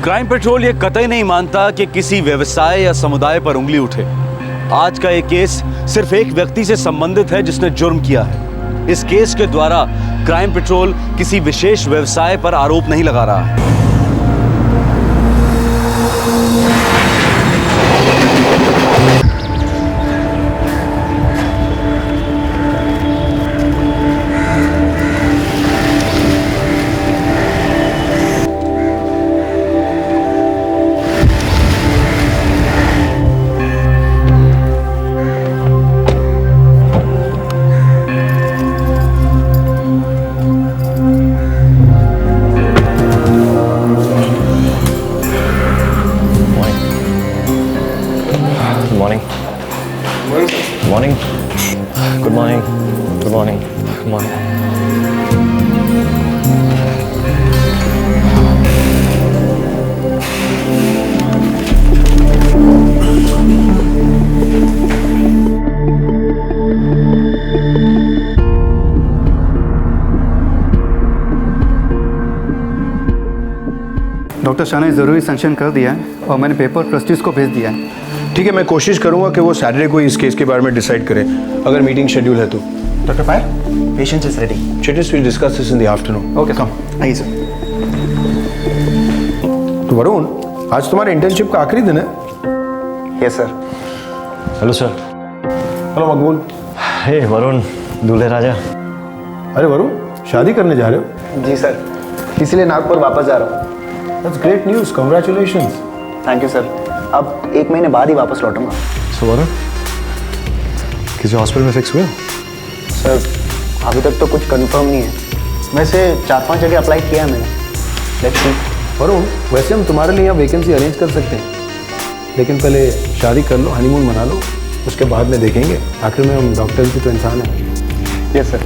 Crime petrol ये कतई नहीं मानता कि किसी व्यवसाय या समुदाय पर उंगली उठे। आज का ये केस सिर्फ एक व्यक्ति से संबंधित है जिसने जुर्म किया है। इस केस के द्वारा क्राइम पेट्रोल किसी विशेष व्यवसाय पर आरोप नहीं लगा रहा है। Morning. Good morning. Good morning. Good morning. Doctor Shah ने ज़रूरी सेंक्शन कर दिया है और मैंने पेपर ट्रस्टीज को भेज दिया है। ठीक है, मैं कोशिश करूंगा कि वो सैटरडे को इस केस के बारे में डिसाइड करें, अगर मीटिंग शेड्यूल है तो। Doctor Payal, patient is ready. चिटिस will discuss this in the afternoon. Okay, come आइए सर। तो वरुण, आज तुम्हारे इंटर्नशिप का आखिरी दिन है। Yes sir. Hello sir. Hello मकबूल। हे वरुण, दूल्हे राजा। अरे वरुण, शादी करने जा रहे हो? जी सर, इसलिए नागपुर वापस जा रहा हूँ। That's great news, congratulations. Thank you sir. अब 1 महीने बाद ही वापस लौटूंगा। सो वरुण, किसी हॉस्पिटल में फिक्स हुए हो? सर, अभी तक तो कुछ कंफर्म नहीं है। वैसे 4-5 जगह अप्लाई किया है मैंने। Let's see. वरुण, वैसे हम तुम्हारे लिए यहाँ वैकेंसी अरेंज कर सकते हैं, लेकिन पहले शादी कर लो, हनीमून मना लो, उसके बाद में देखेंगे। आखिर में हम डॉक्टर्स भी तो इंसान हैं। Yes sir.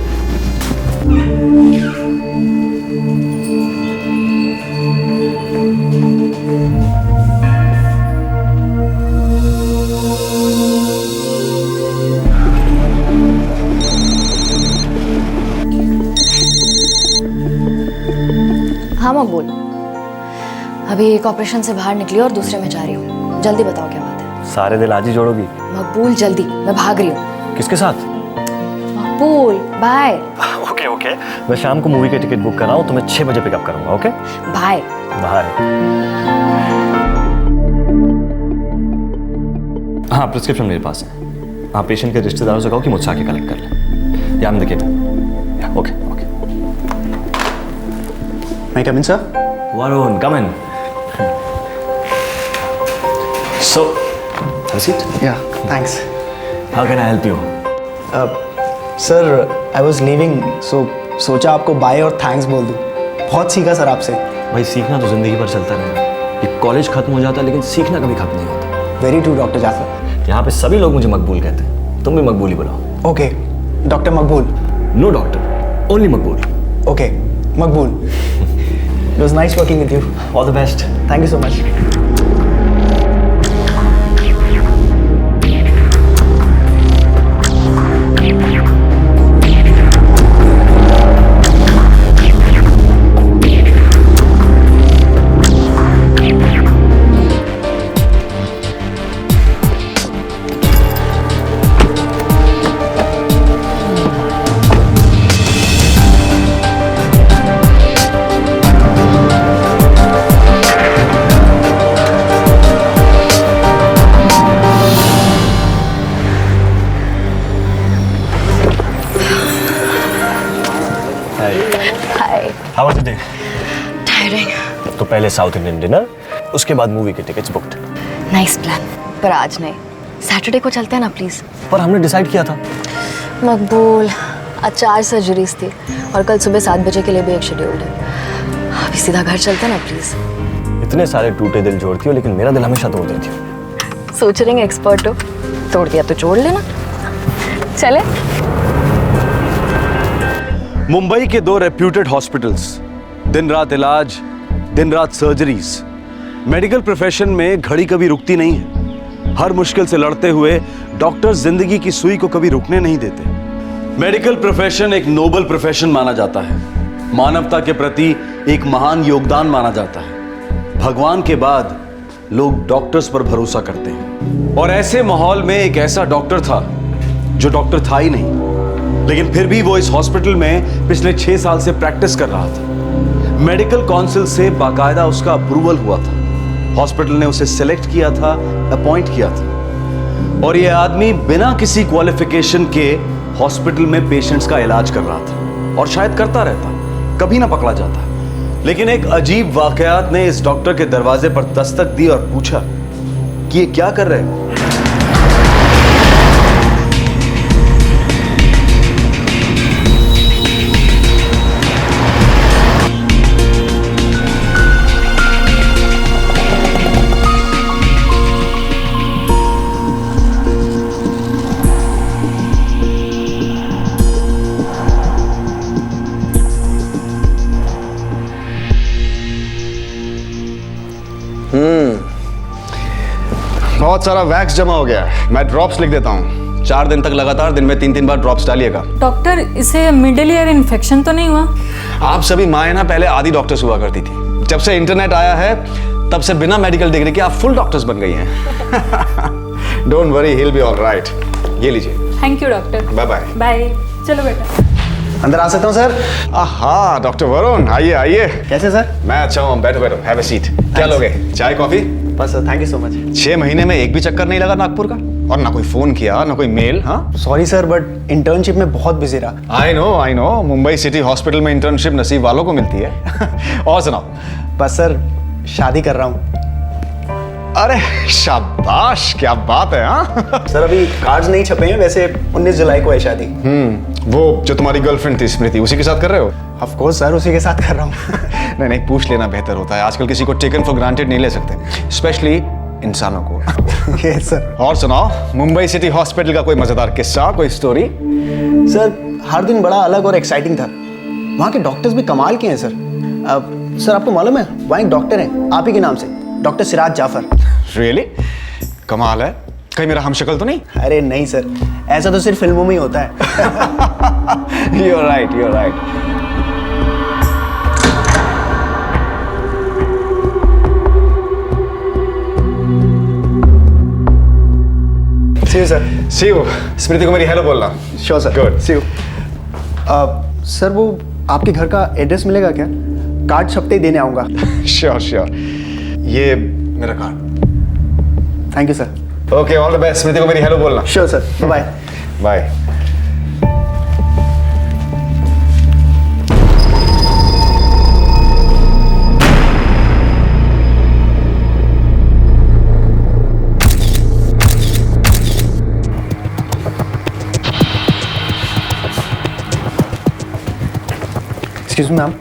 हाँ मकबूल, अभी एक ऑपरेशन से बाहर निकली और दूसरे में जा रही हूँ। जल्दी बताओ क्या बात है। सारे दिल आज ही जोड़ोगी? मकबूल जल्दी, मैं भाग रही हूँ। किसके साथ? मकबूल बाय। ओके ओके, मैं शाम को मूवी के टिकट बुक कर रहा हूँ, तुम्हें 6 बजे पिकअप करूँगा। Okay bye bye. हाँ, प्रिस्क्रिप्शन मेरे पास है। हाँ, पेशेंट के रिश्तेदारों से कहो कि मुझसे आके कलेक्ट कर ले। या I'm the keeper. Yeah, okay. May I come in, sir? Varun, come in. So, have a seat. Yeah, thanks. How can I help you? Sir, I was leaving, so सोचा आपको बाय और thanks बोल दूं। बहुत सीखा sir आपसे। भाई, सीखना तो जिंदगी भर चलता रहेगा। ये कॉलेज खत्म हो जाता है, लेकिन सीखना कभी खत्म नहीं होता। Very true doctor Jafar. यहाँ पे सभी लोग मुझे मकबूल कहते हैं, तुम भी मकबूल ही बुलाओ। Okay, doctor Maqbool. No doctor, only Maqbool. Okay, Maqbool. It was nice working with you. All the best. Thank you so much. How was the day? Tiring. तो पहले साउथ इंडियन डिनर, उसके बाद मूवी के tickets booked. Nice plan, पर आज नहीं। Saturday को चलते हैं ना प्लीज। पर हमने डिसाइड किया था। मकबूल, आज 4 सर्जरीज थी और कल सुबह 7 बजे के लिए भी एक शेड्यूल्ड है। अभी सीधा घर चलते हैं ना प्लीज। इतने सारे टूटे दिल जोड़ती हो, लेकिन मेरा दिल हमेशा तोड़ देती हो। सोच रहे हैं एक्सपर्ट हो, तोड़ दिया तो जोड़ लेना। चले। मुंबई के 2 रेप्यूटेड हॉस्पिटल्स, दिन रात इलाज, दिन रात सर्जरीज। मेडिकल प्रोफेशन में घड़ी कभी रुकती नहीं है। हर मुश्किल से लड़ते हुए डॉक्टर जिंदगी की सुई को कभी रुकने नहीं देते। मेडिकल प्रोफेशन एक नोबल प्रोफेशन माना जाता है, मानवता के प्रति एक महान योगदान माना जाता है। भगवान के बाद लोग डॉक्टर्स पर भरोसा करते हैं। और ऐसे माहौल में एक ऐसा डॉक्टर था जो डॉक्टर था ही नहीं, लेकिन फिर भी वो इस हॉस्पिटल में पिछले 6 साल से प्रैक्टिस कर रहा था। मेडिकल काउंसिल से बाकायदा उसका अप्रूवल हुआ था। हॉस्पिटल ने उसे सेलेक्ट किया था, अपॉइंट किया था, और ये आदमी बिना किसी क्वालिफिकेशन के हॉस्पिटल में पेशेंट्स का इलाज कर रहा था, और शायद करता रहता, कभी ना पकड़ा जाता। लेकिन एक अजीब वाकयात ने इस डॉक्टर के दरवाजे पर दस्तक दी और पूछा कि ये क्या कर रहे हैं। बहुत सारा वैक्स जमा हो गया है। मैं ड्रॉप्स लिख देता हूँ। 4 दिन तक लगातार दिन में 3-3 बार ड्रॉप्स डालिएगा। डॉक्टर, इसे मिडिल ईयर इन्फेक्शन तो नहीं हुआ? आप सभी माएँ ना पहले आधी डॉक्टर्स हुआ करती थी। जब से इंटरनेट आया है तब से बिना मेडिकल डिग्री के आप फुल डॉक्टर्स बन गई हैं। Don't worry, he will be alright. ये लीजिए। Thank you doctor. Bye bye. Bye. चलो बेटा। अंदर आ सकता हूँ सर? आहा, डॉक्टर वरुण, आइए आइए। कैसे सर? मैं अच्छा हूँ, बैठो बैठो, हैव अ सीट। क्या लोगे, चाय कॉफी? बस sir, thank you so much. 6 महीने में एक भी चक्कर नहीं लगा नागपुर का, और ना कोई फोन किया ना कोई मेल। हाँ, सॉरी सर, बट इंटर्नशिप में बहुत बिजी रहा। I know, Mumbai city hospital में इंटर्नशिप नसीब वालों को मिलती है। और सुनाओ। बस सर, शादी कर रहा हूँ। अरे शाबाश, क्या बात है। हाँ सर, अभी कार्ड्स नहीं छपे हैं, वैसे 19 जुलाई को है शादी। वो जो तुम्हारी गर्लफ्रेंड थी स्मृति, उसी के साथ कर रहे हो? ऑफ कोर्स सर, उसी के साथ कर रहा हूँ। नहीं, पूछ लेना बेहतर होता है। आजकल किसी को टेकन फॉर ग्रांटेड नहीं ले सकते, स्पेशली इंसानों को। Yes sir. और सुनाओ, मुंबई सिटी हॉस्पिटल का कोई मजेदार किस्सा, कोई स्टोरी? सर, हर दिन बड़ा अलग और एक्साइटिंग था। वहाँ के डॉक्टर्स भी कमाल के हैं सर। सर, आपको मालूम है वहाँ एक डॉक्टर हैं आप ही के नाम से, डॉक्टर सिराज जाफर। रियली? कमाल है। कहीं मेरा हमशक्ल तो नहीं? अरे नहीं सर, ऐसा तो सिर्फ फिल्मों में ही होता है। You're right. See you, sir. See you. स्मृति को मेरी हेलो बोलना। Sure, sir. Good. See you. Sir, वो आपके घर का एड्रेस मिलेगा क्या? कार्ड छपते ही देने आऊँगा। श्योर। ये मेरा card. Thank you sir. Okay, all the best. Smriti को मेरी हेलो बोलना। Sure sir, bye. Bye. Excuse me ma'am,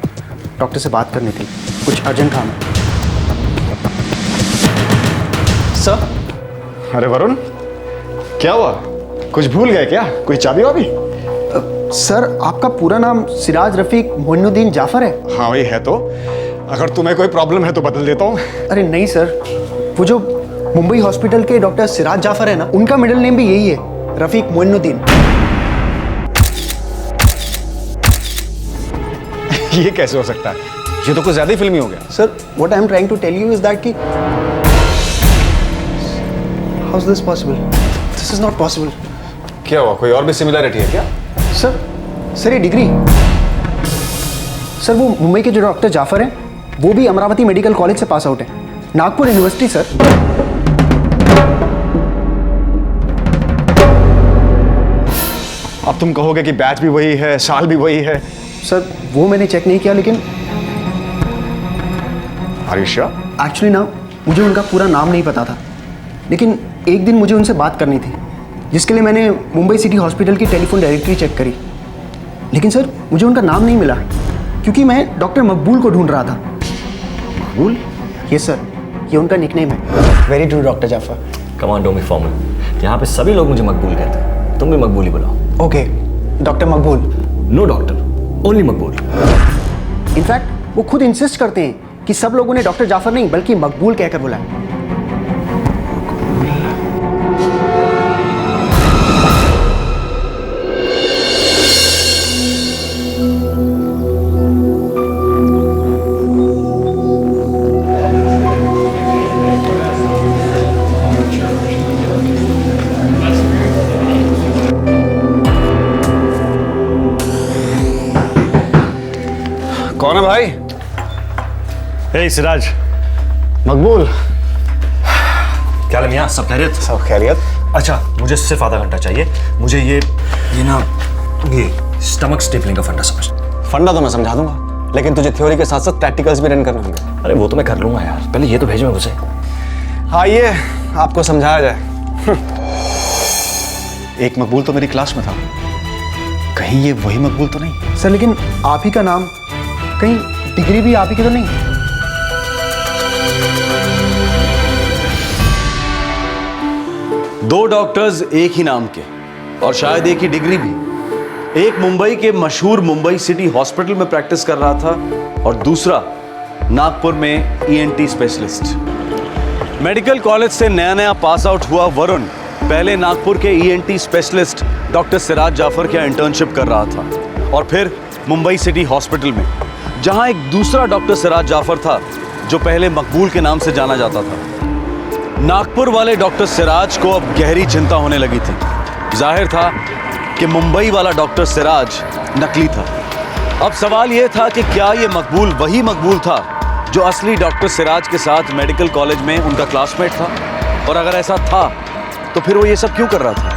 doctor से बात करनी थी, कुछ अर्जेंट काम है। सर? अरे वरुण, क्या हुआ? कुछ भूल गए क्या? कोई चाबी वाबी? सर, आपका पूरा नाम सिराज रफीक मोइनुद्दीन जाफर है? हाँ, वही है। तो अगर तुम्हें कोई प्रॉब्लम है तो बदल देता हूँ। अरे नहीं सर, वो जो मुंबई हॉस्पिटल के डॉक्टर सिराज जाफर है ना, उनका मिडिल नेम भी यही है, रफीक मोइनुद्दीन। ये कैसे हो सकता है? ये तो कुछ ज्यादा ही फिल्मी हो गया। Sir, what I am trying to tell you is that कि how is this possible? This is not possible. क्या हुआ? कोई और भी सिमिलरिटी है क्या? सर ये डिग्री। सर, वो मुंबई के जो डॉक्टर जाफर हैं, वो भी अमरावती मेडिकल कॉलेज से पास आउट है, नागपुर यूनिवर्सिटी। सर, अब तुम कहोगे कि बैच भी वही है, साल भी वही है। सर, वो मैंने चेक नहीं किया, लेकिन आर यू श्योर? एक्चुअली ना, मुझे उनका पूरा नाम नहीं पता था, लेकिन एक दिन मुझे उनसे बात करनी थी, जिसके लिए मैंने मुंबई सिटी हॉस्पिटल की टेलीफोन डायरेक्टरी चेक करी। लेकिन सर, मुझे उनका नाम नहीं मिला, क्योंकि मैं डॉक्टर मकबूल को ढूंढ रहा था। मकबूल? यस सर, ये उनका निकनेम है। Very true doctor Jafar. Come on, don't be formal. यहाँ पे सभी लोग मुझे मकबूल कहते हैं, तुम भी मकबूल ही बुलाओ। ओके, डॉक्टर मकबूल। नो डॉक्टर, ओनली मकबूल। इनफैक्ट वो खुद इंसिस्ट करते हैं कि सब लोगों ने डॉक्टर जाफर नहीं बल्कि मकबूल कहकर बुलाया। हे सिराज, मकबूल, क्या हाल है मियां? सब खैरियत? सब खैरियत। अच्छा, मुझे सिर्फ आधा घंटा चाहिए। मुझे ये स्टमक स्टेपलिंग का फंडा समझ। फंडा तो मैं समझा दूंगा, लेकिन तुझे थ्योरी के साथ साथ प्रैक्टिकल्स भी रन करने होंगे। अरे वो तो मैं कर लूंगा यार, पहले ये तो भेजो मुझे। आइए आपको समझाया जाए। एक मकबूल तो मेरी क्लास में था, कहीं ये वही मकबूल तो नहीं? सर लेकिन आप ही का नाम, कहीं डिग्री भी आप ही की तो नहीं? दो डॉक्टर्स एक ही नाम के और शायद एक ही डिग्री भी। एक मुंबई के मशहूर मुंबई सिटी हॉस्पिटल में प्रैक्टिस कर रहा था और दूसरा नागपुर में ईएनटी स्पेशलिस्ट। मेडिकल कॉलेज से नया नया पास आउट हुआ वरुण पहले नागपुर के ENT specialist doctor Siraj Jafar के इंटर्नशिप कर रहा था और फिर मुंबई सिटी हॉस्पिटल में, जहां एक दूसरा डॉक्टर सिराज जाफर था जो पहले मकबूल के नाम से जाना जाता था। नागपुर वाले डॉक्टर सिराज को अब गहरी चिंता होने लगी थी। जाहिर था कि मुंबई वाला डॉक्टर सिराज नकली था। अब सवाल यह था कि क्या ये मकबूल वही मकबूल था जो असली डॉक्टर सिराज के साथ मेडिकल कॉलेज में उनका क्लासमेट था, और अगर ऐसा था तो फिर वो ये सब क्यों कर रहा था?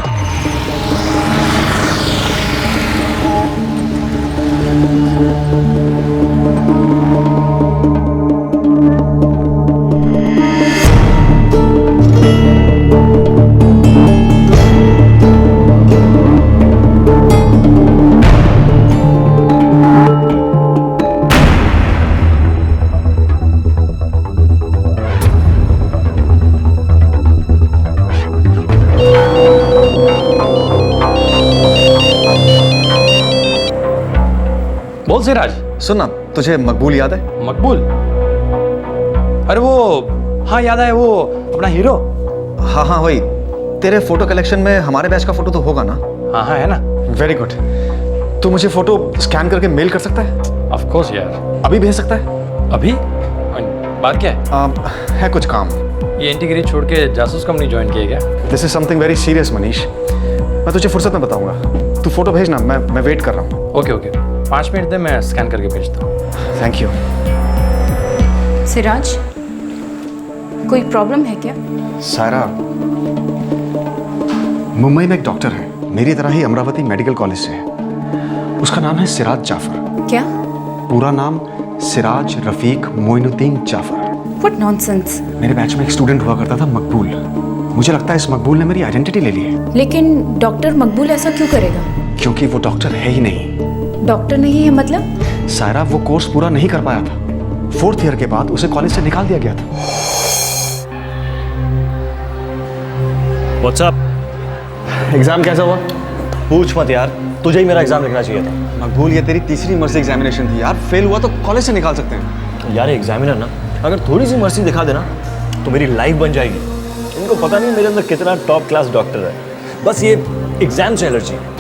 बोल सिराज। सुन ना, तुझे मकबूल याद है? मकबूल? अरे वो, हाँ याद है, वो अपना हीरो। हाँ हाँ वही। तेरे फोटो कलेक्शन में हमारे बैच का फोटो तो होगा ना? हाँ हाँ है ना। Very good. तू मुझे फोटो स्कैन करके मेल कर सकता है? ऑफ कोर्स यार। अभी भेज सकता है? अभी? बात क्या है? है कुछ काम। ये इंटीग्रेट छोड़ के जासूस कंपनी ज्वाइन किया क्या? This is something very serious Manish. मैं तुझे फुर्सत में बताऊंगा। तू फोटो भेजना, मैं वेट कर रहा हूँ। ओके ओके, 5 मिनट दे, मैं स्कैन करके भेजता हूँ। Thank you. सिराज, कोई प्रॉब्लम है क्या? सायरा, मुंबई में एक डॉक्टर है, मेरी तरह ही अमरावती मेडिकल कॉलेज से है। उसका नाम है सिराज जाफर। क्या? पूरा नाम सिराज रफीक मोइनुद्दीन जाफर। What nonsense. मेरे बैच में एक स्टूडेंट हुआ करता था मकबूल। मुझे लगता है इस मकबूल ने मेरी आइडेंटिटी ले ली है। लेकिन डॉक्टर मकबूल ऐसा क्यों करेगा? क्योंकि वो डॉक्टर है ही नहीं। डॉक्टर नहीं है मतलब? सायरा, वो कोर्स पूरा नहीं कर पाया था। 4th ईयर के बाद उसे कॉलेज से निकाल दिया गया था। What's up? एग्जाम कैसा हुआ? पूछ मत यार, तुझे ही मेरा एग्जाम लिखना चाहिए था। मकबूल, ये तेरी तीसरी मर्सी एग्जामिनेशन थी यार। फेल हुआ तो कॉलेज से निकाल सकते हैं। यार एग्जामिनर ना अगर थोड़ी सी मर्सी दिखा देना तो मेरी लाइफ बन जाएगी। इनको पता नहीं मेरे अंदर कितना टॉप क्लास डॉक्टर है, बस ये एग्जाम से एलर्जी है।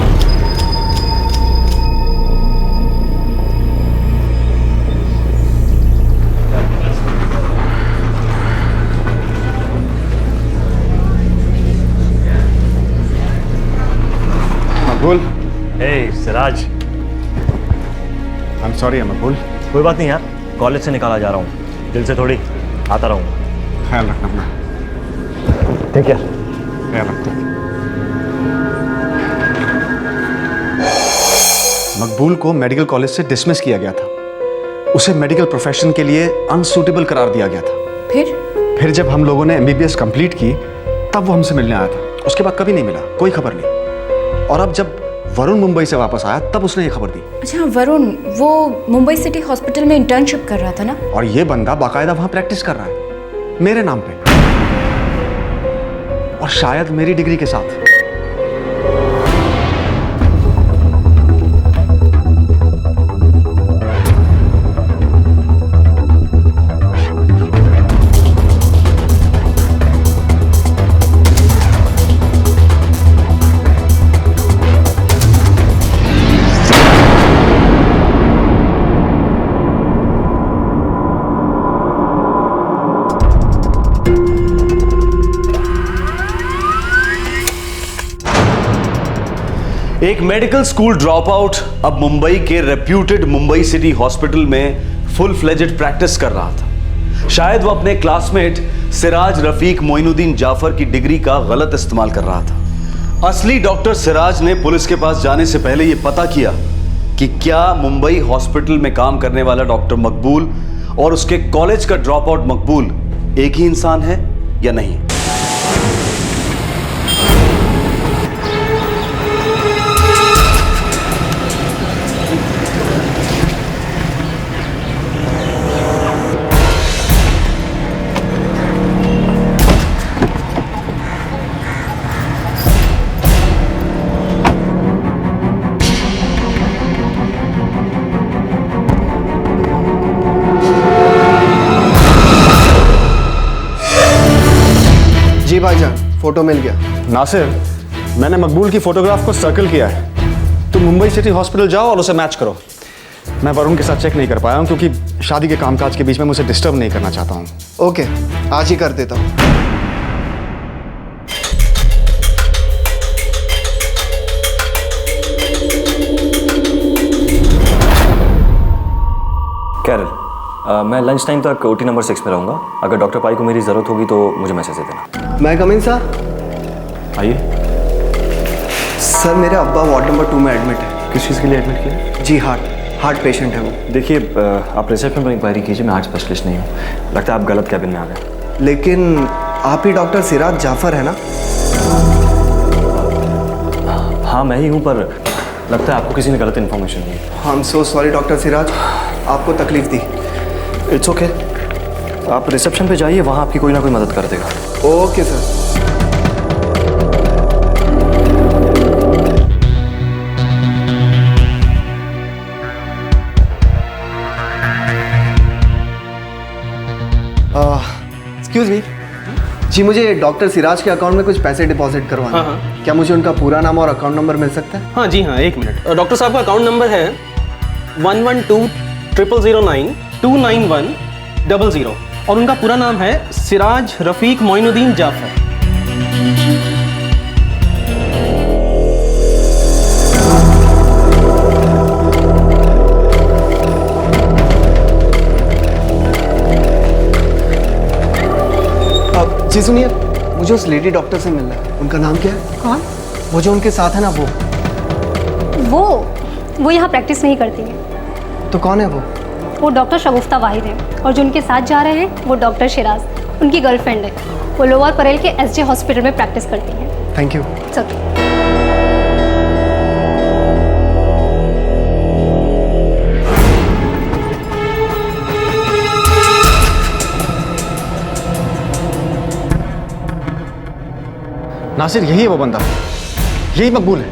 मकबूल। हे सिराज। आई एम सॉरी मकबूल। कोई बात नहीं यार, कॉलेज से निकाला जा रहा हूँ, दिल से थोड़ी आता रहूँगा। ख्याल रखना अपना। ठीक है, ख्याल रखना। मकबूल को मेडिकल कॉलेज से डिसमिस किया गया था। उसे मेडिकल प्रोफेशन के लिए अनसूटेबल करार दिया गया था। फिर जब हम लोगों ने एमबीबीएस कंप्लीट की तब वो हमसे मिलने आया था। उसके बाद कभी नहीं मिला, कोई खबर नहीं। और अब जब वरुण मुंबई से वापस आया तब उसने ये खबर दी। अच्छा, वरुण वो मुंबई सिटी हॉस्पिटल में इंटर्नशिप कर रहा था ना? और ये बंदा बाकायदा वहां प्रैक्टिस कर रहा है मेरे नाम पे, और शायद मेरी डिग्री के साथ। एक मेडिकल स्कूल ड्रॉप आउट अब मुंबई के रेप्यूटेड मुंबई सिटी हॉस्पिटल में फुल फ्लेजेड प्रैक्टिस कर रहा था। शायद वो अपने क्लासमेट सिराज रफीक मोइनुद्दीन जाफर की डिग्री का गलत इस्तेमाल कर रहा था। असली डॉक्टर सिराज ने पुलिस के पास जाने से पहले यह पता किया कि क्या मुंबई हॉस्पिटल में काम करने वाला डॉक्टर मकबूल और उसके कॉलेज का ड्रॉप आउट मकबूल एक ही इंसान है या नहीं। जी भाईजान, फोटो मिल गया। नासिर, मैंने मकबूल की फोटोग्राफ को सर्कल किया है। तुम मुंबई सिटी हॉस्पिटल जाओ और उसे मैच करो। मैं वरुण के साथ चेक नहीं कर पाया हूँ क्योंकि शादी के कामकाज के बीच में मुझे डिस्टर्ब नहीं करना चाहता हूँ। ओके, आज ही कर देता हूँ। कैरल, मैं लंच टाइम तक ओटी नंबर 6 में रहूँगा। अगर डॉक्टर पाई को मेरी ज़रूरत होगी तो मुझे मैसेज दे देना। मैं कम इन सर? आइए। सर, मेरे अब्बा वार्ड नंबर 2 में एडमिट है। किस चीज़ के लिए एडमिट किया? जी, हार्ट पेशेंट है वो। देखिए, आप रिसेप्शन पर इंक्वायरी कीजिए। मैं हार्ट स्पेशलिस्ट नहीं हूँ। लगता है आप गलत कैबिन में आ गए। लेकिन आप ही डॉक्टर सिराज जाफर है ना? हाँ, मैं ही हूँ, पर लगता है आपको किसी ने गलत इन्फॉर्मेशन दी। I am so sorry doctor Siraj, आपको तकलीफ दी। It's okay. आप रिसेप्शन पे जाइए, वहाँ आपकी कोई ना कोई मदद कर देगा। Okay sir. एक्सक्यूज मी जी, मुझे डॉक्टर सिराज के अकाउंट में कुछ पैसे डिपॉजिट करवाना है। क्या मुझे उनका पूरा नाम और अकाउंट नंबर मिल सकता है? हाँ जी हाँ, एक मिनट। डॉक्टर साहब का अकाउंट नंबर है 1120009291000 और उनका पूरा नाम है सिराज रफीक मोइनुद्दीन जाफर। जी सुनिए, मुझे उस लेडी डॉक्टर से मिलना है। उनका नाम क्या है? कौन? वो जो उनके साथ है ना, वो यहाँ प्रैक्टिस नहीं करती है। तो कौन है वो डॉक्टर शगुफ्ता वाहिद है, और जो उनके साथ जा रहे हैं वो डॉक्टर शिराज, उनकी गर्लफ्रेंड है। वो लोअर परेल के एसजे हॉस्पिटल में प्रैक्टिस करती हैं। Thank you. नासिर, यही है वो बंदा, यही मकबूल है।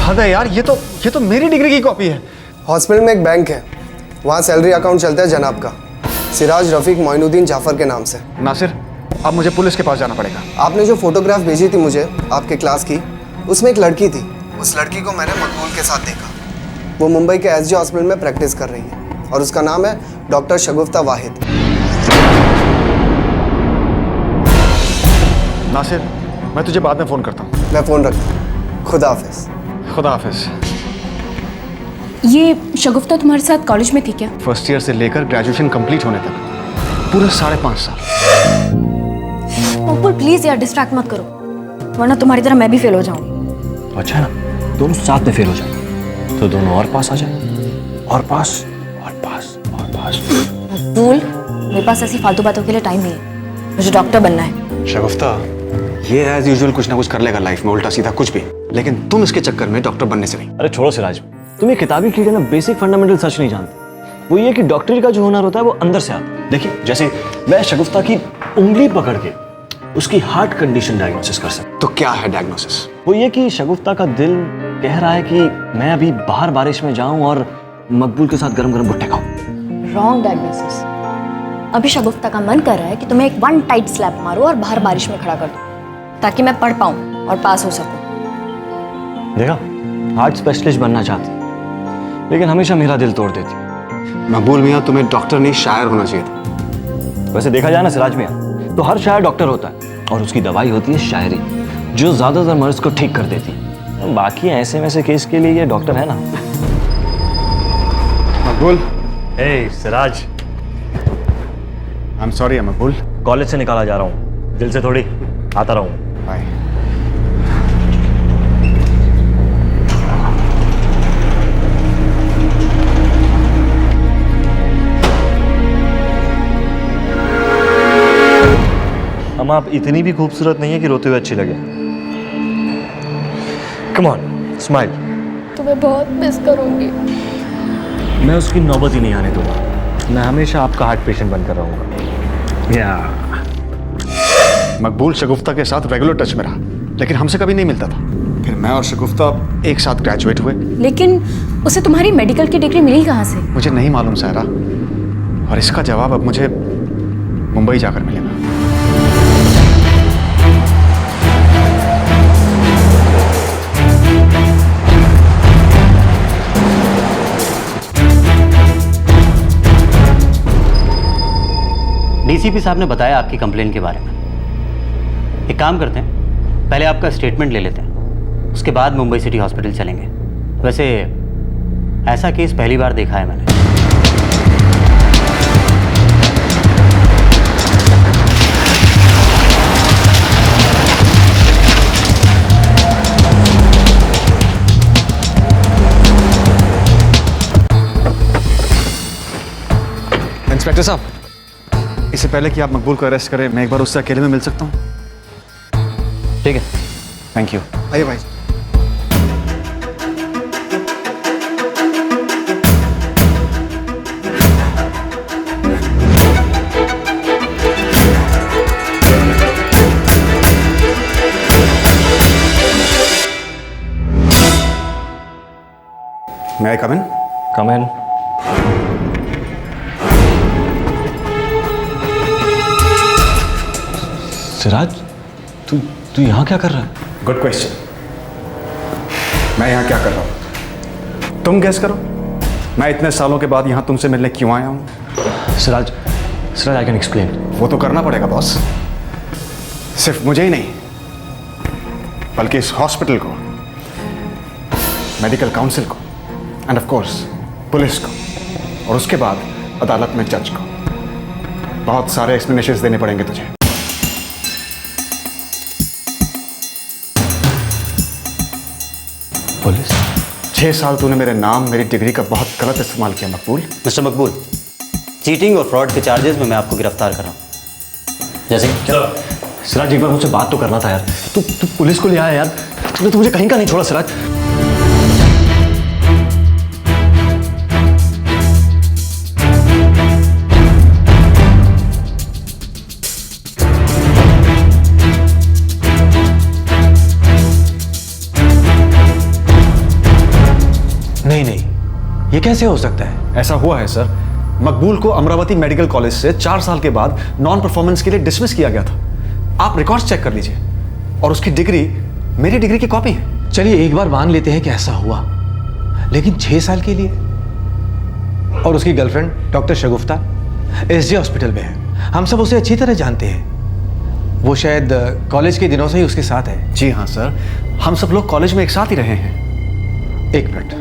हद है यार, ये तो मेरी डिग्री की कॉपी है। हॉस्पिटल में एक बैंक है, वहाँ सैलरी अकाउंट चलता है जनाब का, सिराज रफीक मोइनुद्दीन जाफर के नाम से। नासिर, अब मुझे पुलिस के पास जाना पड़ेगा। आपने जो फोटोग्राफ भेजी थी मुझे आपके क्लास की, उसमें एक लड़की थी। उस लड़की को मैंने मकबूल के साथ देखा। वो मुंबई के एसजे हॉस्पिटल में प्रैक्टिस कर रही है और उसका नाम है डॉक्टर शगुफ्ता वाहिद। नासिर, मैं तुझे बाद में फ़ोन करता हूँ। मैं फ़ोन रखता हूँ। खुदा हाफिज़। खुदा हाफिज़। ये शगुफ्ता तुम्हारे साथ कॉलेज में थी क्या? फर्स्ट ईयर से लेकर ग्रेजुएशन कंप्लीट होने तक पूरे 5.5 साल। मकबूल प्लीज यार, डिस्ट्रैक्ट मत करो, वरना तुम्हारी तरह मैं भी फेल हो जाऊंगी। अच्छा है ना, दोनों साथ में फेल हो जाए तो दोनों और पास आ जाए। और पास और पास और पास। मकबूल, मेरे पास ऐसी फालतू बातों के लिए टाइम नहीं है, मुझे डॉक्टर बनना है। शगुफ्ता, ये एज यूजुअल कुछ ना कुछ कर लेगा लाइफ में, उल्टा सीधा कुछ भी, लेकिन तुम इसके चक्कर में डॉक्टर बनने से नहीं। अरे छोड़ो सिराज, तुम ये किताबी कीड़े ना बेसिक फंडामेंटल सच नहीं जानते। वो ये कि डॉक्टरी का जो हुनर होता है वो अंदर से आता है। देखिए, जैसे मैं शगुफ्ता की उंगली पकड़ के उसकी हार्ट कंडीशन डायग्नोसिस कर सकता। तो क्या है डायग्नोसिस? वो ये कि शगुफ्ता का दिल कह रहा है कि मैं अभी बाहर बारिश में जाऊं और मकबूल के साथ गरम गरम भुट्टे खाऊं। Wrong diagnosis. अभी शगुफ्ता का मन कर रहा है कि तुम्हें एक वन टाइट स्लैप मारो और बाहर बारिश में खड़ा कर दो, ताकि मैं पढ़ पाऊं और पास हो सकूं। देखा, हार्ट स्पेशलिस्ट बनना चाहती, लेकिन हमेशा मेरा दिल तोड़ देती। मकबूल मियाँ, तुम्हें डॉक्टर नहीं शायर होना चाहिए था। वैसे देखा जाए ना सिराज मियाँ, तो हर शायर डॉक्टर होता है और उसकी दवाई होती है शायरी, जो ज्यादातर मर्ज को ठीक कर देती है। बाकी ऐसे वैसे केस के लिए ये डॉक्टर है ना। मकबूल, ए Siraj, I am sorry Maqbool. College से निकाला जा रहा हूँ, दिल से थोड़ी आता रहूँ। बाय। हम आप इतनी भी खूबसूरत नहीं है कि रोते हुए अच्छी लगे। Come on, smile. तुम्हें बहुत मिस करूंगी। मैं उसकी नौबत ही नहीं आने दूंगा। मैं हमेशा आपका हार्ट पेशेंट बनकर रहूंगा। या मकबूल शगुफ्ता के साथ रेगुलर टच में रहा, लेकिन हमसे कभी नहीं मिलता था। फिर मैं और शगुफ्ता एक साथ ग्रेजुएट हुए। लेकिन उसे तुम्हारी मेडिकल की डिग्री मिली कहाँ से? मुझे नहीं मालूम सायरा, और इसका जवाब अब मुझे मुंबई जाकर मिलेगा। डीसीपी साहब ने बताया आपकी कंप्लेन के बारे में। एक काम करते हैं, पहले आपका स्टेटमेंट ले लेते हैं, उसके बाद मुंबई सिटी हॉस्पिटल चलेंगे। वैसे ऐसा केस पहली बार देखा है मैंने। इंस्पेक्टर साहब, इससे पहले कि आप मकबूल को अरेस्ट करें, मैं एक बार उससे अकेले में मिल सकता हूँ? ठीक है, थैंक यू। आइए भाई। May I come in? कम इन। सिराज, तू यहाँ क्या कर रहा है? Good question. मैं यहाँ क्या कर रहा हूँ, तुम गेस करो। मैं इतने सालों के बाद यहाँ तुमसे मिलने क्यों आया हूँ? Siraj, I can explain. वो तो करना पड़ेगा बॉस। सिर्फ मुझे ही नहीं, बल्कि इस हॉस्पिटल को, मेडिकल काउंसिल को, एंड ऑफ कोर्स पुलिस को, और उसके बाद अदालत में जज को। बहुत सारे एक्सप्लेनेशंस देने पड़ेंगे तुझे। पुलिस? 6 साल तूने मेरे नाम, मेरी डिग्री का बहुत गलत इस्तेमाल किया मकबूल। मिस्टर मकबूल, चीटिंग और फ्रॉड के चार्जेस में मैं आपको गिरफ्तार कर रहा हूँ। जैसे सिराज, एक बार मुझसे बात तो करना था यार। तू पुलिस को ले आया यार। तूने तो मुझे कहीं का नहीं छोड़ा सिराज। नहीं, ये कैसे हो सकता है? ऐसा हुआ है सर। मकबूल को अमरावती मेडिकल कॉलेज से 4 साल के बाद नॉन परफॉर्मेंस के लिए डिसमिस किया गया था। आप रिकॉर्ड्स चेक कर लीजिए, और उसकी डिग्री मेरी डिग्री की कॉपी है। चलिए एक बार मान लेते हैं कि ऐसा हुआ, लेकिन 6 साल के लिए? और उसकी गर्लफ्रेंड डॉक्टर शगुफ्ता एसजे हॉस्पिटल में है। हम सब उसे अच्छी तरह जानते हैं। वो शायद कॉलेज के दिनों से ही उसके साथ है। जी हाँ सर, हम सब लोग कॉलेज में एक साथ ही रहे हैं। एक minute.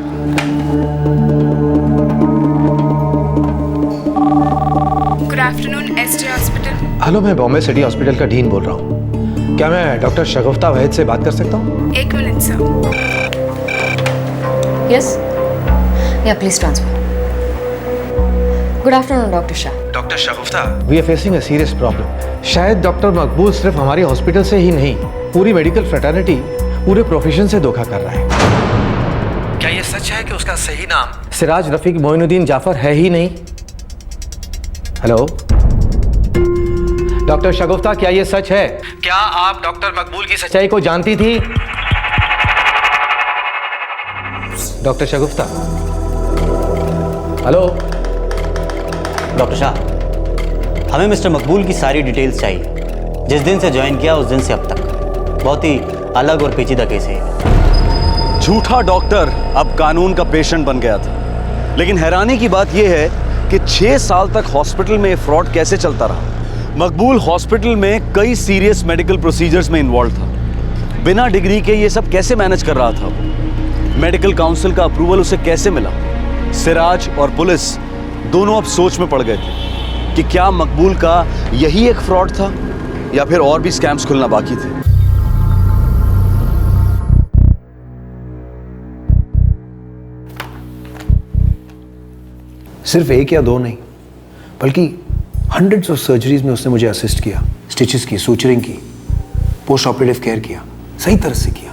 Good afternoon SJ hospital. Hello, मैं बॉम्बे सिटी हॉस्पिटल का डीन बोल रहा हूँ। क्या मैं डॉक्टर शगुफ्ता वहीद से बात कर सकता हूँ? एक minute sir. Yes, yeah please transfer. Good afternoon doctor Shah. Doctor Shagufta, we are facing a serious problem. शायद डॉक्टर मकबूल सिर्फ हमारी हॉस्पिटल से ही नहीं, पूरी मेडिकल फ्रेटर्निटी, पूरे प्रोफेशन से धोखा कर रहा है। क्या ये सच है कि उसका सही नाम सिराज रफीक मोइनुद्दीन जाफर है ही नहीं? हेलो डॉक्टर शगुफ्ता, क्या ये सच है? क्या आप डॉक्टर मकबूल की सच्चाई को जानती थी? डॉक्टर शगुफ्ता, हेलो। डॉक्टर शाह, हमें मिस्टर मकबूल की सारी डिटेल्स चाहिए। जिस दिन से ज्वाइन किया उस दिन से अब तक। बहुत ही अलग और पेचीदा केस है। झूठा डॉक्टर अब कानून का पेशेंट बन गया था। लेकिन हैरानी की बात यह है कि 6 साल तक हॉस्पिटल में फ्रॉड कैसे चलता रहा। मकबूल हॉस्पिटल में कई सीरियस मेडिकल प्रोसीजर्स में इन्वॉल्व था, बिना डिग्री के ये सब कैसे मैनेज कर रहा था वो? मेडिकल काउंसिल का अप्रूवल उसे कैसे मिला? सिराज और पुलिस दोनों अब सोच में पड़ गए थे कि क्या मकबूल का यही एक फ्रॉड था या फिर और भी स्कैम्स खुलना बाकी थे। सिर्फ एक या दो नहीं, बल्कि हंड्रेड्स ऑफ सर्जरीज में उसने मुझे असिस्ट किया, स्टिचेस की, सूचरिंग की, पोस्ट ऑपरेटिव केयर किया, सही तरह से किया।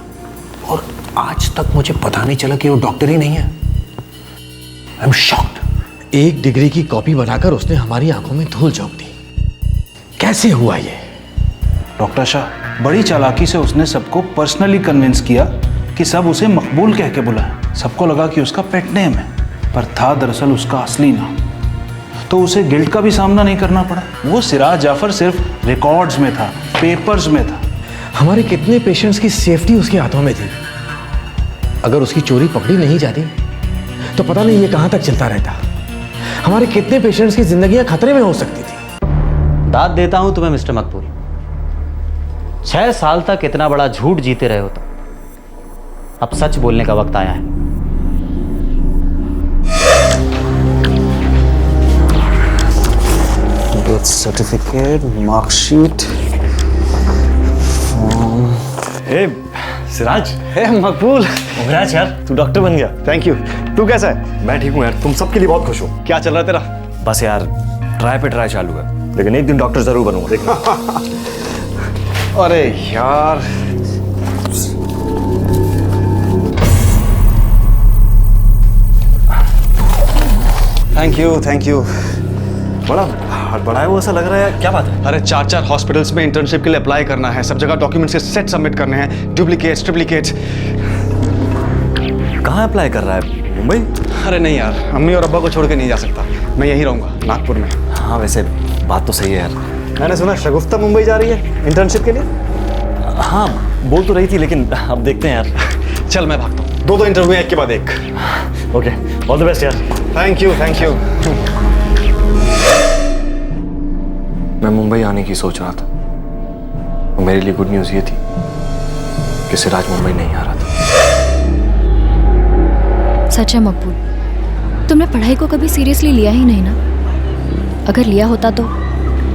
और आज तक मुझे पता नहीं चला कि वो डॉक्टर ही नहीं है। I am shocked. एक डिग्री की कॉपी बनाकर उसने हमारी आंखों में धूल झोंक दी। कैसे हुआ ये? डॉक्टर शाह, बड़ी चालाकी से उसने सबको पर्सनली कन्विंस किया कि सब उसे मकबूल कह के बुलाएं। सबको लगा कि उसका पेट नेम है, पर था दरअसल उसका असली नाम। तो उसे गिल्ट का भी सामना नहीं करना पड़ा। वो सिराज जाफर सिर्फ रिकॉर्ड्स में था, पेपर्स में था। हमारे कितने पेशेंट्स की सेफ्टी उसके हाथों में थी। अगर उसकी चोरी पकड़ी नहीं जाती तो पता नहीं ये कहां तक चलता रहता। हमारे कितने पेशेंट्स की जिंदगियां खतरे में हो सकती थी। दाद देता हूं तुम्हें मिस्टर मकबूल, 6 साल तक इतना बड़ा झूठ जीते रहे हो तो अब सच बोलने का वक्त आया है। Death certificate, marksheet, form. Hey Siraj, hey Maqbool, congrats यार, तू डॉक्टर बन गया। Thank you. तू कैसा है? मैं ठीक हूँ यार, तुम सबके लिए बहुत खुश हूँ। क्या चल रहा है तेरा? बस यार ट्राई पे ट्राई चालू है, लेकिन एक दिन डॉक्टर जरूर बनूंगा, देखना। अरे यार, थैंक यू। बड़ा हड़बड़ाया हुआ ऐसा लग रहा है, क्या बात है? अरे 4 हॉस्पिटल्स में इंटर्नशिप के लिए अप्लाई करना है, सब जगह डॉक्यूमेंट्स के सेट सबमिट करने हैं, डुप्लीकेट्स, ट्रिप्लीकेट्स। कहाँ अप्लाई कर रहा है? मुंबई? अरे नहीं यार, अम्मी और अब्बा को छोड़ के नहीं जा सकता, मैं यहीं रहूंगा, नागपुर में। हाँ वैसे बात तो सही है यार। मैंने सुना शगुफ्ता मुंबई जा रही है इंटर्नशिप के लिए। हाँ बोल तो रही थी, लेकिन अब देखते हैं यार। चल मैं भागता हूँ, 2 इंटरव्यू एक के बाद एक। ओके, ऑल द बेस्ट यार। Thank you. मैं मुंबई आने की सोच रहा था, और मेरे लिए गुड न्यूज़ ये थी कि सिराज मुंबई नहीं आ रहा था। सच है मकबूल, तुमने पढ़ाई को कभी सीरियसली लिया ही नहीं ना। अगर लिया होता तो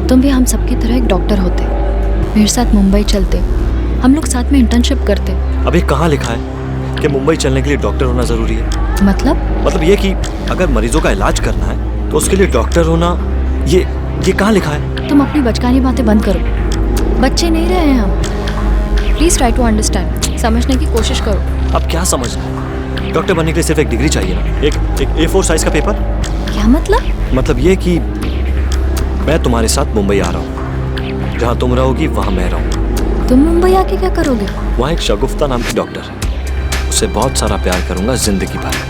तुम भी हम सबकी तरह एक डॉक्टर होते, मेरे साथ मुंबई चलते, हम लोग साथ में इंटर्नशिप करते। अभी कहाँ लिखा है कि मुंबई चलने के लिए डॉक्टर होना जरूरी है? मतलब ये कि अगर मरीजों का इलाज करना है तो उसके लिए डॉक्टर होना, ये कहाँ लिखा है? तुम अपनी बचकानी बातें बंद करो, बच्चे नहीं रहे हैं हम। प्लीज ट्राई टू अंडरस्टैंड, समझने की कोशिश करो। अब क्या समझना है? डॉक्टर बनने के लिए सिर्फ एक डिग्री चाहिए ना, एक A4 साइज का पेपर। क्या मतलब ये कि मैं तुम्हारे साथ मुंबई आ रहा हूँ, जहाँ तुम रहोगी वहाँ मैं रहूँगा। तुम मुंबई आके क्या करोगे? वहाँ एक शगुफ्ता नाम की डॉक्टर है, उससे बहुत सारा प्यार करूंगा जिंदगी भर।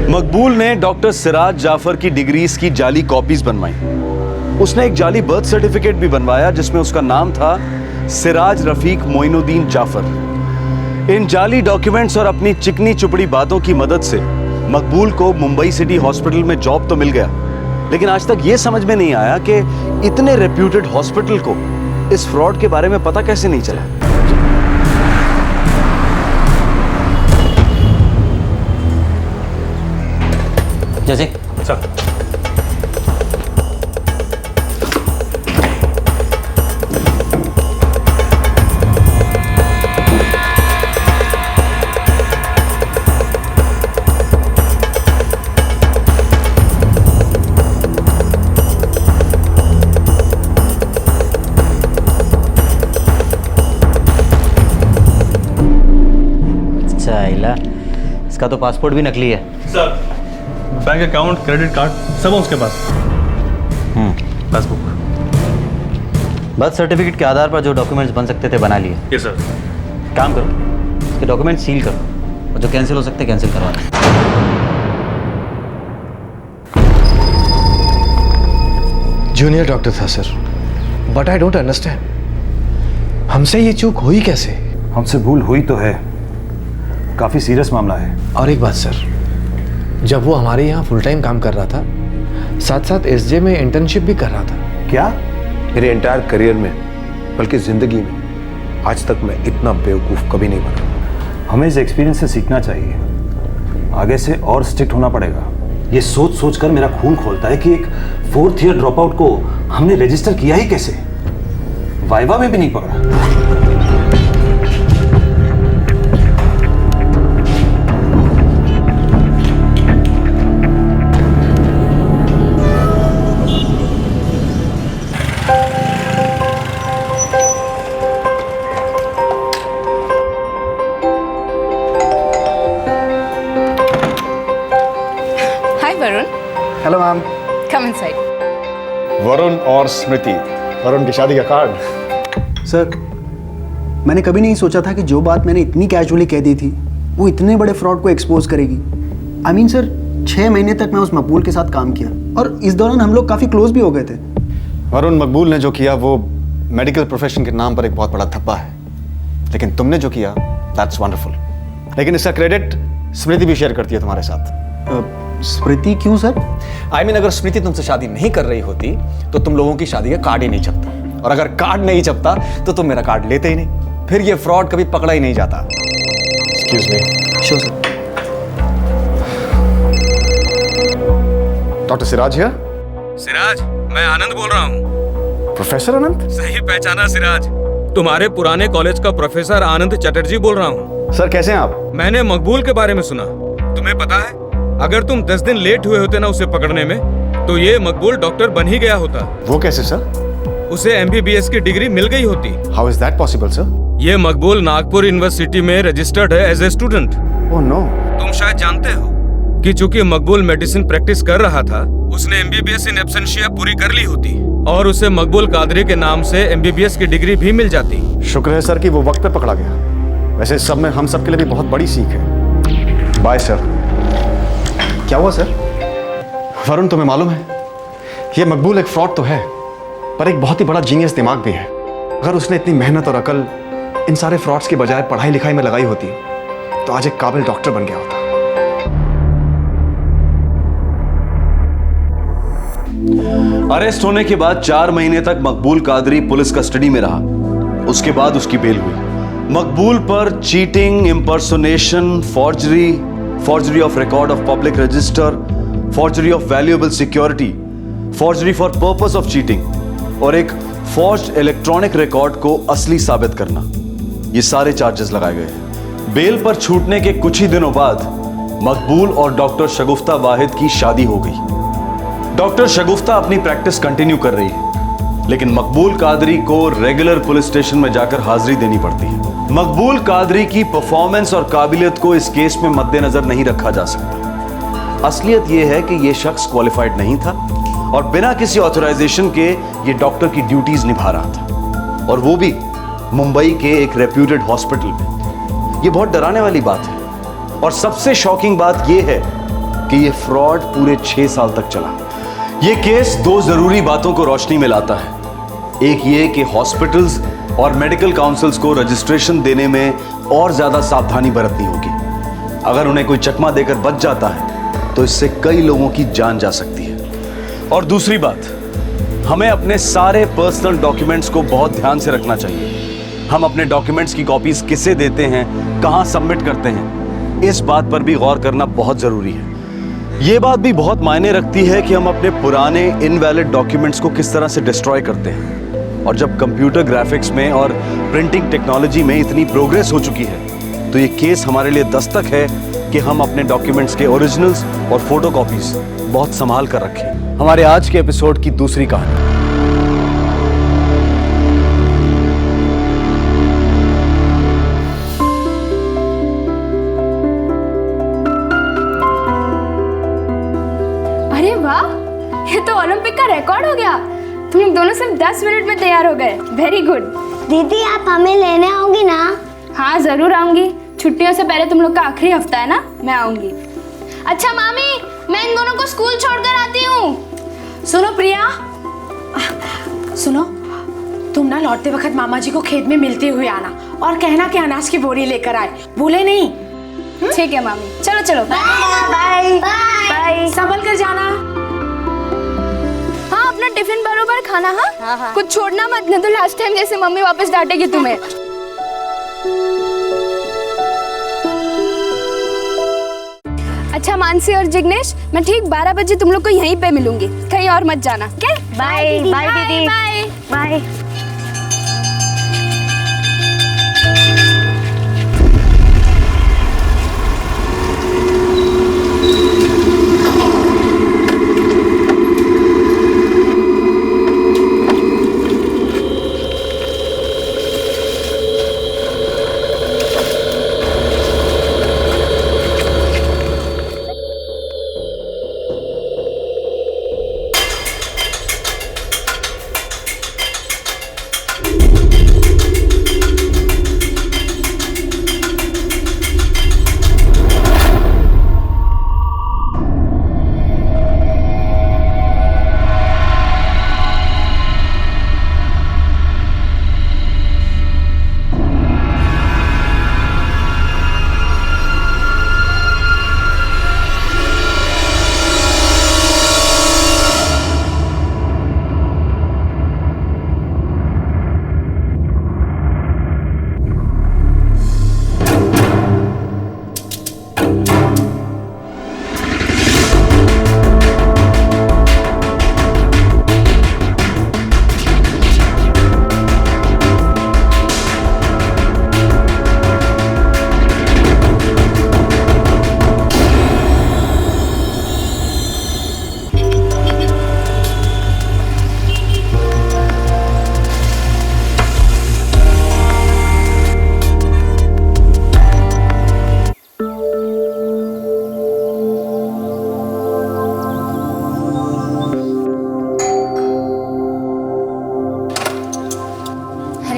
मकबूल ने डॉक्टर सिराज जाफर की डिग्रीज की जाली कॉपीज बनवाई। उसने एक जाली बर्थ सर्टिफिकेट भी बनवाया जिसमें उसका नाम था सिराज रफीक मोइनुद्दीन जाफर। इन जाली डॉक्यूमेंट्स और अपनी चिकनी चुपड़ी बातों की मदद से मकबूल को मुंबई सिटी हॉस्पिटल में जॉब तो मिल गया, लेकिन आज तक यह समझ में नहीं आया कि इतने रेप्यूटेड हॉस्पिटल को इस फ्रॉड के बारे में पता कैसे नहीं चला। जैसे सर, इसका तो पासपोर्ट भी नकली है। Sir, bank account, credit card सब है उसके पास। पासबुक। बर्थ सर्टिफिकेट के आधार पर जो डॉक्यूमेंट्स बन सकते थे बना लिए। Yes sir. काम करो, इसके डॉक्यूमेंट सील करो और जो कैंसिल हो सकते कैंसिल करवा दें। जूनियर डॉक्टर था sir, but I don't understand हमसे ये चूक हुई कैसे? हमसे भूल हुई तो है, काफी सीरियस मामला है। और एक बात सर, जब वो हमारे यहाँ फुल टाइम काम कर रहा था, साथ साथ एसजे में इंटर्नशिप भी कर रहा था। क्या? मेरे एंटायर करियर में, बल्कि जिंदगी में आज तक मैं इतना बेवकूफ़ कभी नहीं बना। हमें इस एक्सपीरियंस से सीखना चाहिए, आगे से और स्ट्रिक्ट होना पड़ेगा। ये सोच सोच कर मेरा खून खोलता है कि एक 4th ईयर ड्रॉप आउट को हमने रजिस्टर किया ही कैसे, वाइवा में भी नहीं पकड़ा। Hello ma'am. Come inside. Varun और स्मृति, वरुण की शादी का कार्ड। सर, मैंने कभी नहीं सोचा था कि जो बात मैंने इतनी कैजुअली कह दी थी वो इतने बड़े फ्रॉड को एक्सपोज करेगी। आई मीन सर, 6 महीने तक मैं उस मकबूल के साथ काम किया और इस दौरान हम लोग काफ़ी क्लोज भी हो गए थे। वरुण, मकबूल ने जो किया वो मेडिकल प्रोफेशन के नाम पर एक बहुत बड़ा धब्बा है, लेकिन तुमने जो किया दैट्स वंडरफुल। लेकिन इसका क्रेडिट स्मृति भी शेयर करती है तुम्हारे साथ। स्मृति क्यों सर? आई मीन, अगर स्मृति तुमसे शादी नहीं कर रही होती तो तुम लोगों की शादी का कार्ड ही नहीं छपता, और अगर कार्ड नहीं छपता तो तुम मेरा कार्ड लेते ही नहीं, फिर ये फ्रॉड कभी पकड़ा ही नहीं जाता। Excuse me. Sure sir. Doctor Siraj here. Siraj, मैं आनंद बोल रहा हूँ। प्रोफेसर आनंद? सही पहचाना सिराज, तुम्हारे पुराने कॉलेज का प्रोफेसर आनंद चटर्जी बोल रहा हूँ। सर कैसे हैं आप? मैंने मकबूल के बारे में सुना। तुम्हें पता है, अगर तुम 10 दिन लेट हुए होते ना उसे पकड़ने में, तो ये मकबूल डॉक्टर बन ही गया होता। वो कैसे सर? उसे MBBS की डिग्री मिल गई होती। How is that possible sir? ये मकबूल नागपुर यूनिवर्सिटी में रजिस्टर्ड है as a student. Oh no. तुम शायद जानते हो कि चूंकि मकबूल मेडिसिन प्रैक्टिस कर रहा था, उसने MBBS इन एब्सेंशिया पूरी कर ली होती और उसे मकबूल कादरी के नाम से MBBS की डिग्री भी मिल जाती। शुक्र है सर कि वो वक्त पे पकड़ा गया। वैसे सब में हम सब के लिए भी बहुत बड़ी सीख है। Bye sir. क्या हुआ सर? वरुण, तुम्हें मालूम है, ये मकबूल एक फ्रॉड तो है, पर एक बहुत ही बड़ा जीनियस दिमाग भी है। अगर उसने इतनी मेहनत और अकल इन सारे फ्रॉड्स की बजाय पढ़ाई लिखाई में लगाई होती तो आज एक काबिल डॉक्टर बन गया होता। अरेस्ट होने के बाद 4 महीने तक मकबूल कादरी पुलिस कस्टडी में रहा। उसके बाद उसकी बेल हुई। मकबूल पर cheating, impersonation, forgery of record of public register, forgery of valuable security, forgery for purpose of cheating और एक forged electronic record को असली साबित करना, ये सारे चार्जेस लगाए गए हैं। बेल पर छूटने के कुछ ही दिनों बाद मकबूल और डॉक्टर शगुफ्ता वाहिद की शादी हो गई। डॉक्टर शगुफ्ता अपनी प्रैक्टिस कंटिन्यू कर रही है, लेकिन मकबूल कादरी को रेगुलर पुलिस स्टेशन में जाकर हाजिरी देनी पड़ती है। मकबूल कादरी की परफॉर्मेंस और काबिलियत को इस केस में मद्देनजर नहीं रखा जा सकता। असलियत यह है कि यह शख्स क्वालिफाइड नहीं था और बिना किसी ऑथराइजेशन के ये डॉक्टर की ड्यूटीज निभा रहा था, और वो भी मुंबई के एक रेप्यूटेड हॉस्पिटल में। ये बहुत डराने वाली बात है, और सबसे शॉकिंग बात यह है कि यह फ्रॉड पूरे 6 साल तक चला। यह केस 2 जरूरी बातों को रोशनी में लाता है। एक ये कि हॉस्पिटल्स और मेडिकल काउंसिल्स को रजिस्ट्रेशन देने में और ज्यादा सावधानी बरतनी होगी। अगर उन्हें कोई चकमा देकर बच जाता है तो इससे कई लोगों की जान जा सकती है। और दूसरी बात, हमें अपने सारे पर्सनल डॉक्यूमेंट्स को बहुत ध्यान से रखना चाहिए। हम अपने डॉक्यूमेंट्स की कॉपीज किसे देते हैं, कहां सबमिट करते हैं, इस बात पर भी गौर करना बहुत जरूरी है। यह बात भी बहुत मायने रखती है कि हम अपने पुराने इनवैलिड डॉक्यूमेंट्स को किस तरह से डिस्ट्रॉय करते हैं। और जब कंप्यूटर ग्राफिक्स में और प्रिंटिंग टेक्नोलॉजी में इतनी प्रोग्रेस हो चुकी है, तो ये केस हमारे लिए दस्तक है कि हम अपने डॉक्यूमेंट्स के ओरिजिनल्स और फोटोकॉपीज बहुत संभाल कर रखें। हमारे आज के एपिसोड की दूसरी कहानी। हो गया? तुम लोग दोनों सिर्फ 10 मिनट में तैयार हो गए। Very good. दीदी आप हमें लेने आओगी ना? हाँ जरूर आऊंगी। छुट्टियों से पहले तुम लोग का आखिरी हफ्ता है ना, मैं आऊंगी। अच्छा मामी, मैं इन दोनों को स्कूल छोड़कर आती हूँ। सुनो प्रिया, सुनो, तुम ना लौटते वक्त मामा जी को खेत में मिलते हुए आना और कहना कि अनाज की बोरी लेकर आए, भूले नहीं। ठीक है मामी, चलो चलो। Bye bye. संभल कर जाना। हाँ अपना टिफिन बरोबर खाना। हाँ कुछ छोड़ना मत, नहीं तो लास्ट टाइम जैसे मम्मी वापस डांटेगी तुम्हें। अच्छा मानसी और जिग्नेश, मैं ठीक 12 बजे तुम लोग को यहीं पे मिलूंगी, कहीं और मत जाना। क्या? बाय बाय दीदी। Bye bye.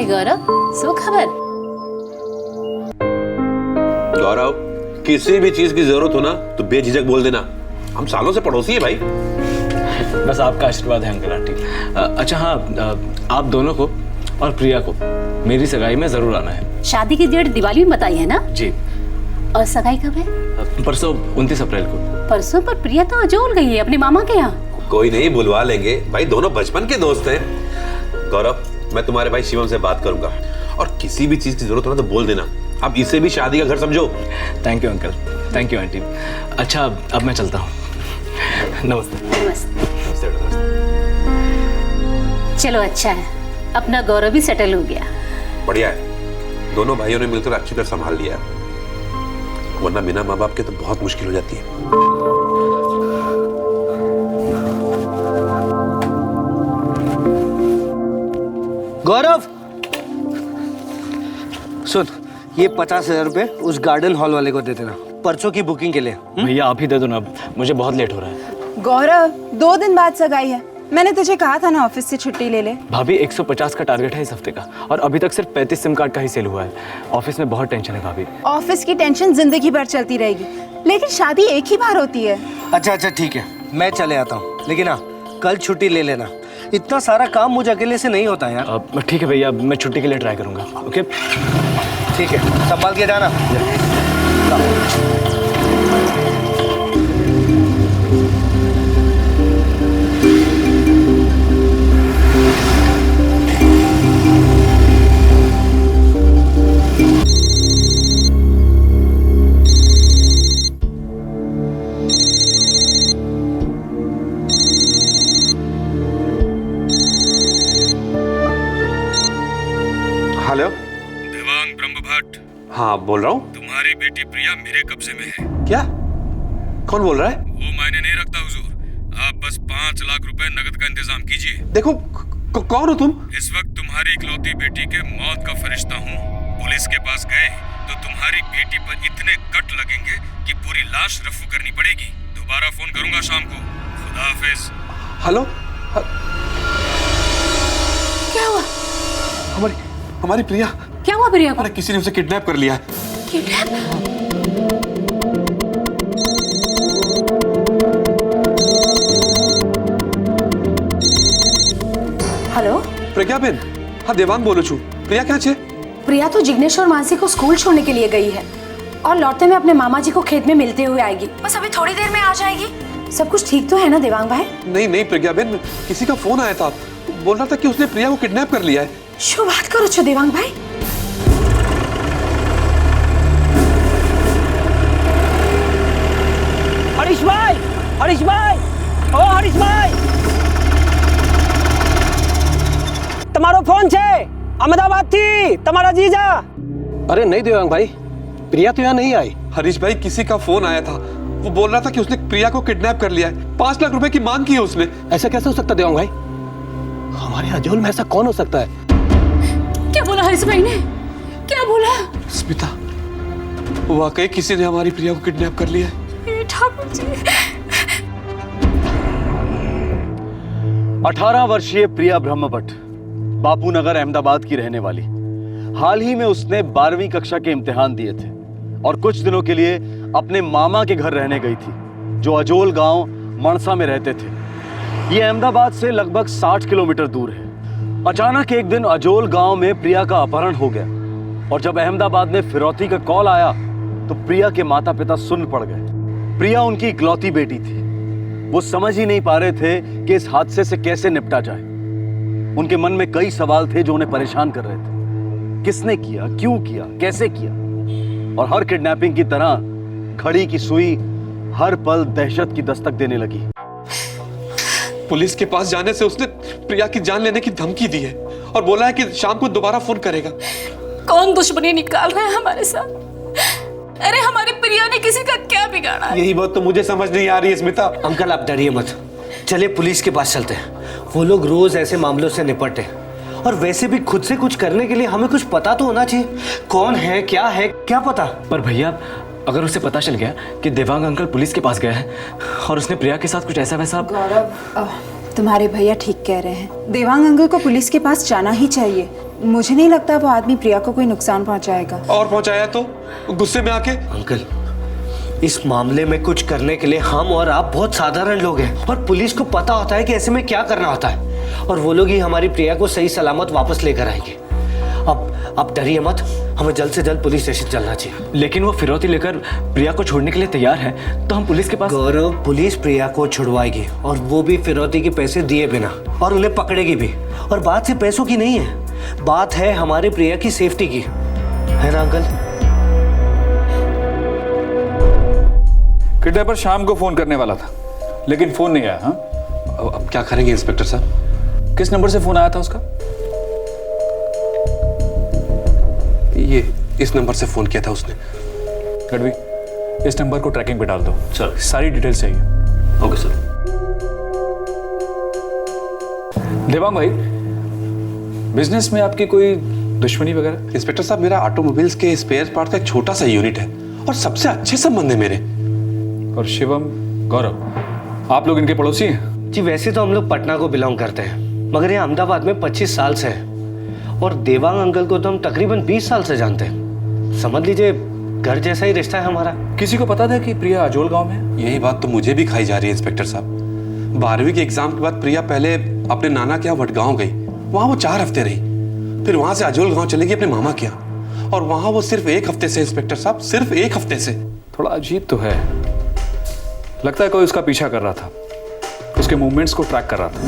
गौरव, सो खबर? गौरव, किसी भी चीज की जरूरत हो ना तो बेझिझक बोल देना, हम सालों से पड़ोसी है भाई। बस आपका आशीर्वाद है अंकल आंटी। अच्छा हाँ, आप दोनों को और प्रिया को मेरी सगाई में जरूर आना है। शादी की डेट दिवाली में बताई है ना? जी। और सगाई कब है? परसों 29 अप्रैल को। परसों? पर प्रिया तो अजोल गई है अपने मामा के यहाँ। कोई नहीं, बुलवा लेंगे भाई, दोनों बचपन के दोस्त हैं। गौरव, मैं तुम्हारे भाई शिवम से बात करूंगा और किसी भी चीज की जरूरत हो ना तो बोल देना। अब इसे भी शादी का घर समझो। Thank you uncle, thank you aunty. अच्छा अब मैं चलता हूँ। नमस्ते। नमस्ते। चलो अच्छा है, अपना गौरव भी सेटल हो गया। बढ़िया है, दोनों भाइयों ने मिलकर अच्छी तरह संभाल लिया, वरना बिना माँ बाप के तो बहुत मुश्किल हो जाती है। गौरव सुन, ये 50,000 रुपए उस गार्डन हॉल वाले को दे देना, परसों की बुकिंग के लिए। भैया आप ही दे दो ना, मुझे बहुत लेट हो रहा है। गौरव 2 दिन बाद सगाई है, मैंने तुझे कहा था ना ऑफिस से छुट्टी ले ले। भाभी 150 का टारगेट है इस हफ्ते का और अभी तक सिर्फ 35 सिम कार्ड का ही सेल हुआ है। ऑफिस में बहुत टेंशन है भाभी। ऑफिस की टेंशन जिंदगी भर चलती रहेगी, लेकिन शादी एक ही बार होती है। अच्छा ठीक है, मैं चले आता हूँ, लेकिन हाँ कल छुट्टी ले लेना, इतना सारा काम मुझे अकेले से नहीं होता यार। ठीक है भैया, मैं छुट्टी के लिए ट्राई करूंगा। ओके ठीक है, संभाल के जाना। हेलो, देवांग ब्रह्म भट्ट। हाँ बोल रहा हूँ। तुम्हारी बेटी प्रिया मेरे कब्जे में है। क्या? कौन बोल रहा है? वो मायने नहीं रखता हुजूर, आप बस 5 लाख रुपए नगद का इंतजाम कीजिए। देखो कौन हो तुम? इस वक्त तुम्हारी इकलौती बेटी के मौत का फरिश्ता हूँ। पुलिस के पास गए तो तुम्हारी बेटी पर इतने कट लगेंगे कि पूरी लाश रफू करनी पड़ेगी। दोबारा फोन करूंगा शाम को। खुदा हाफिज। हेलो क्या हुआ? हमारी प्रिया। क्या हुआ प्रिया को? अरे किसी ने उसे किडनैप कर लिया है। किडनैप? हेलो प्रज्ञा बेन, हाँ देवांग बोलो छू। प्रिया क्या छे? प्रिया तो जिग्नेश और मानसी को स्कूल छोड़ने के लिए गई है और लौटते में अपने मामा जी को खेत में मिलते हुए आएगी। बस अभी थोड़ी देर में आ जाएगी। सब कुछ ठीक तो है ना देवांग भाई? नहीं नहीं प्रज्ञा बेन, किसी का फोन आया था, बोल रहा था कि उसने प्रिया को किडनैप कर लिया है। शो बात करो छो देवांग भाई। हरीश भाई, हरीश भाई, ओ हरीश भाई, તમારો ફોન છે, अहमदाबाद थी तुम्हारा जीजा। अरे नहीं देवांग भाई, प्रिया तो यहाँ नहीं आई। हरीश भाई किसी का फोन आया था, वो बोल रहा था कि उसने प्रिया को किडनैप कर लिया है। 5 लाख रुपए की मांग की है उसने। ऐसा कैसे हो सकता देवांग भाई? हमारे अजोल में ऐसा कौन हो सकता है? क्या बोला हरीश भाई ने? क्या बोला? स्मिता, वाकई किसी ने हमारी प्रिया को किडनैप कर लिया है। ठाकुर जी। 18 वर्षीय प्रिया ब्रह्मभट्ट, बापू नगर अहमदाबाद की रहने वाली। हाल ही में उसने 12वीं कक्षा के इम्तिहान दिए थे और कुछ दिनों के लिए अपने मामा के घर रहने गई थी, जो अजोल गांव मणसा में रहते थे। ये अहमदाबाद से लगभग 60 किलोमीटर दूर है। अचानक एक दिन अजोल गांव में प्रिया का अपहरण हो गया और जब अहमदाबाद में फिरौती का कॉल आया तो प्रिया के माता पिता सुन्न पड़ गए। प्रिया उनकी इकलौती बेटी थी। वो समझ ही नहीं पा रहे थे कि इस हादसे से कैसे निपटा जाए। उनके मन में कई सवाल थे जो उन्हें परेशान कर रहे थे। किसने किया, क्यों किया, कैसे किया? और हर किडनैपिंग की तरह घड़ी की सुई हर पल दहशत की दस्तक देने लगी। पुलिस के पास जाने से उसने प्रिया की जान लेने की धमकी दी है और बोला है कि शाम को दोबारा फोन करेगा। कौन दुश्मनी निकाल रहा है हमारे साथ? अरे हमारी प्रिया ने किसी का क्या बिगाड़ा है? यही बात तो मुझे समझ नहीं आ रही है स्मिता। अंकल आप डरिए मत, चलिए पुलिस के पास चलते हैं। वो लोग रोज ऐसे मामलों से निपटते हैं और वैसे भी खुद से कुछ करने के लिए हमें कुछ पता तो होना चाहिए। कौन है, क्या पता। पर भैया अगर उसे पता चल गया कि देवांग अंकल पुलिस के पास गया है और उसने प्रिया के साथ कुछ ऐसा वैसा। गौरव, तुम्हारे भैया ठीक कह रहे हैं। देवांग अंकल को पुलिस के पास जाना ही चाहिए। मुझे नहीं लगता वो आदमी प्रिया को कोई नुकसान पहुंचाएगा। और पहुंचाया तो गुस्से में आके। अंकल इस मामले में कुछ करने के लिए हम और आप बहुत साधारण लोग हैं और पुलिस को पता होता है कि ऐसे में क्या करना होता है और वो लोग ही हमारी प्रिया को सही सलामत वापस लेकर आएंगे। अब डरिए मत, हमें जल्द से जल्द पुलिस स्टेशन चलना चाहिए। लेकिन वो फिरौती लेकर प्रिया को छोड़ने के लिए तैयार है तो हम पुलिस के पास। गौरव, पुलिस प्रिया को छुड़वाएगी और वो भी फिरौती के पैसे दिए बिना, और उन्हें पकड़ेगी भी। और बात सिर्फ पैसों की नहीं है, बात है हमारी प्रिया की सेफ्टी की, है ना अंकल? किडनैपर शाम को फोन करने वाला था लेकिन फोन नहीं आया। हाँ, अब क्या करेंगे इंस्पेक्टर साहब? किस नंबर से फोन आया था उसका? ये इस नंबर से फोन किया था उसने। गढ़वी, इस नंबर को ट्रैकिंग पे डाल दो सर। सारी डिटेल्स चाहिए। Okay sir. देवांग भाई, बिजनेस में आपकी कोई दुश्मनी वगैरह? इंस्पेक्टर साहब, मेरा ऑटोमोबाइल्स के स्पेयर पार्ट का एक छोटा सा यूनिट है और सबसे अच्छे संबंध है मेरे। और शिवम, गौरव, आप लोग इनके पड़ोसी हैं? जी वैसे तो हम लोग पटना को बिलोंग करते हैं, मगर ये अहमदाबाद में 25 साल से है और देवांग अंकल को तो हम तकरीबन 20 साल से जानते हैं। समझ लीजिए घर जैसा ही रिश्ता है हमारा। किसी को पता था कि प्रिया अजोल गांव में? यही बात तो मुझे भी खाई जा रही है इंस्पेक्टर साहब। 12वीं के एग्जाम के बाद प्रिया पहले अपने नाना के यहाँ वडगांव गई, वहां वो 4 हफ्ते रही। फिर वहां से अजोल गांव चलेगी अपने मामा के यहाँ और वहां वो सिर्फ 1 हफ्ते से। इंस्पेक्टर साहब, सिर्फ 1 हफ्ते से। थोड़ा अजीब तो है। लगता है कोई उसका पीछा कर रहा था, उसके मूवमेंट्स को ट्रैक कर रहा था।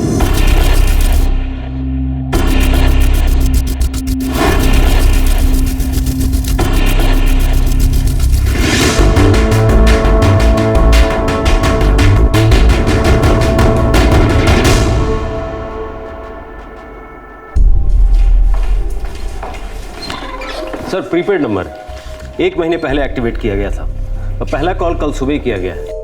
सर प्रीपेड नंबर 1 महीने पहले एक्टिवेट किया गया था और पहला कॉल कल सुबह किया गया है।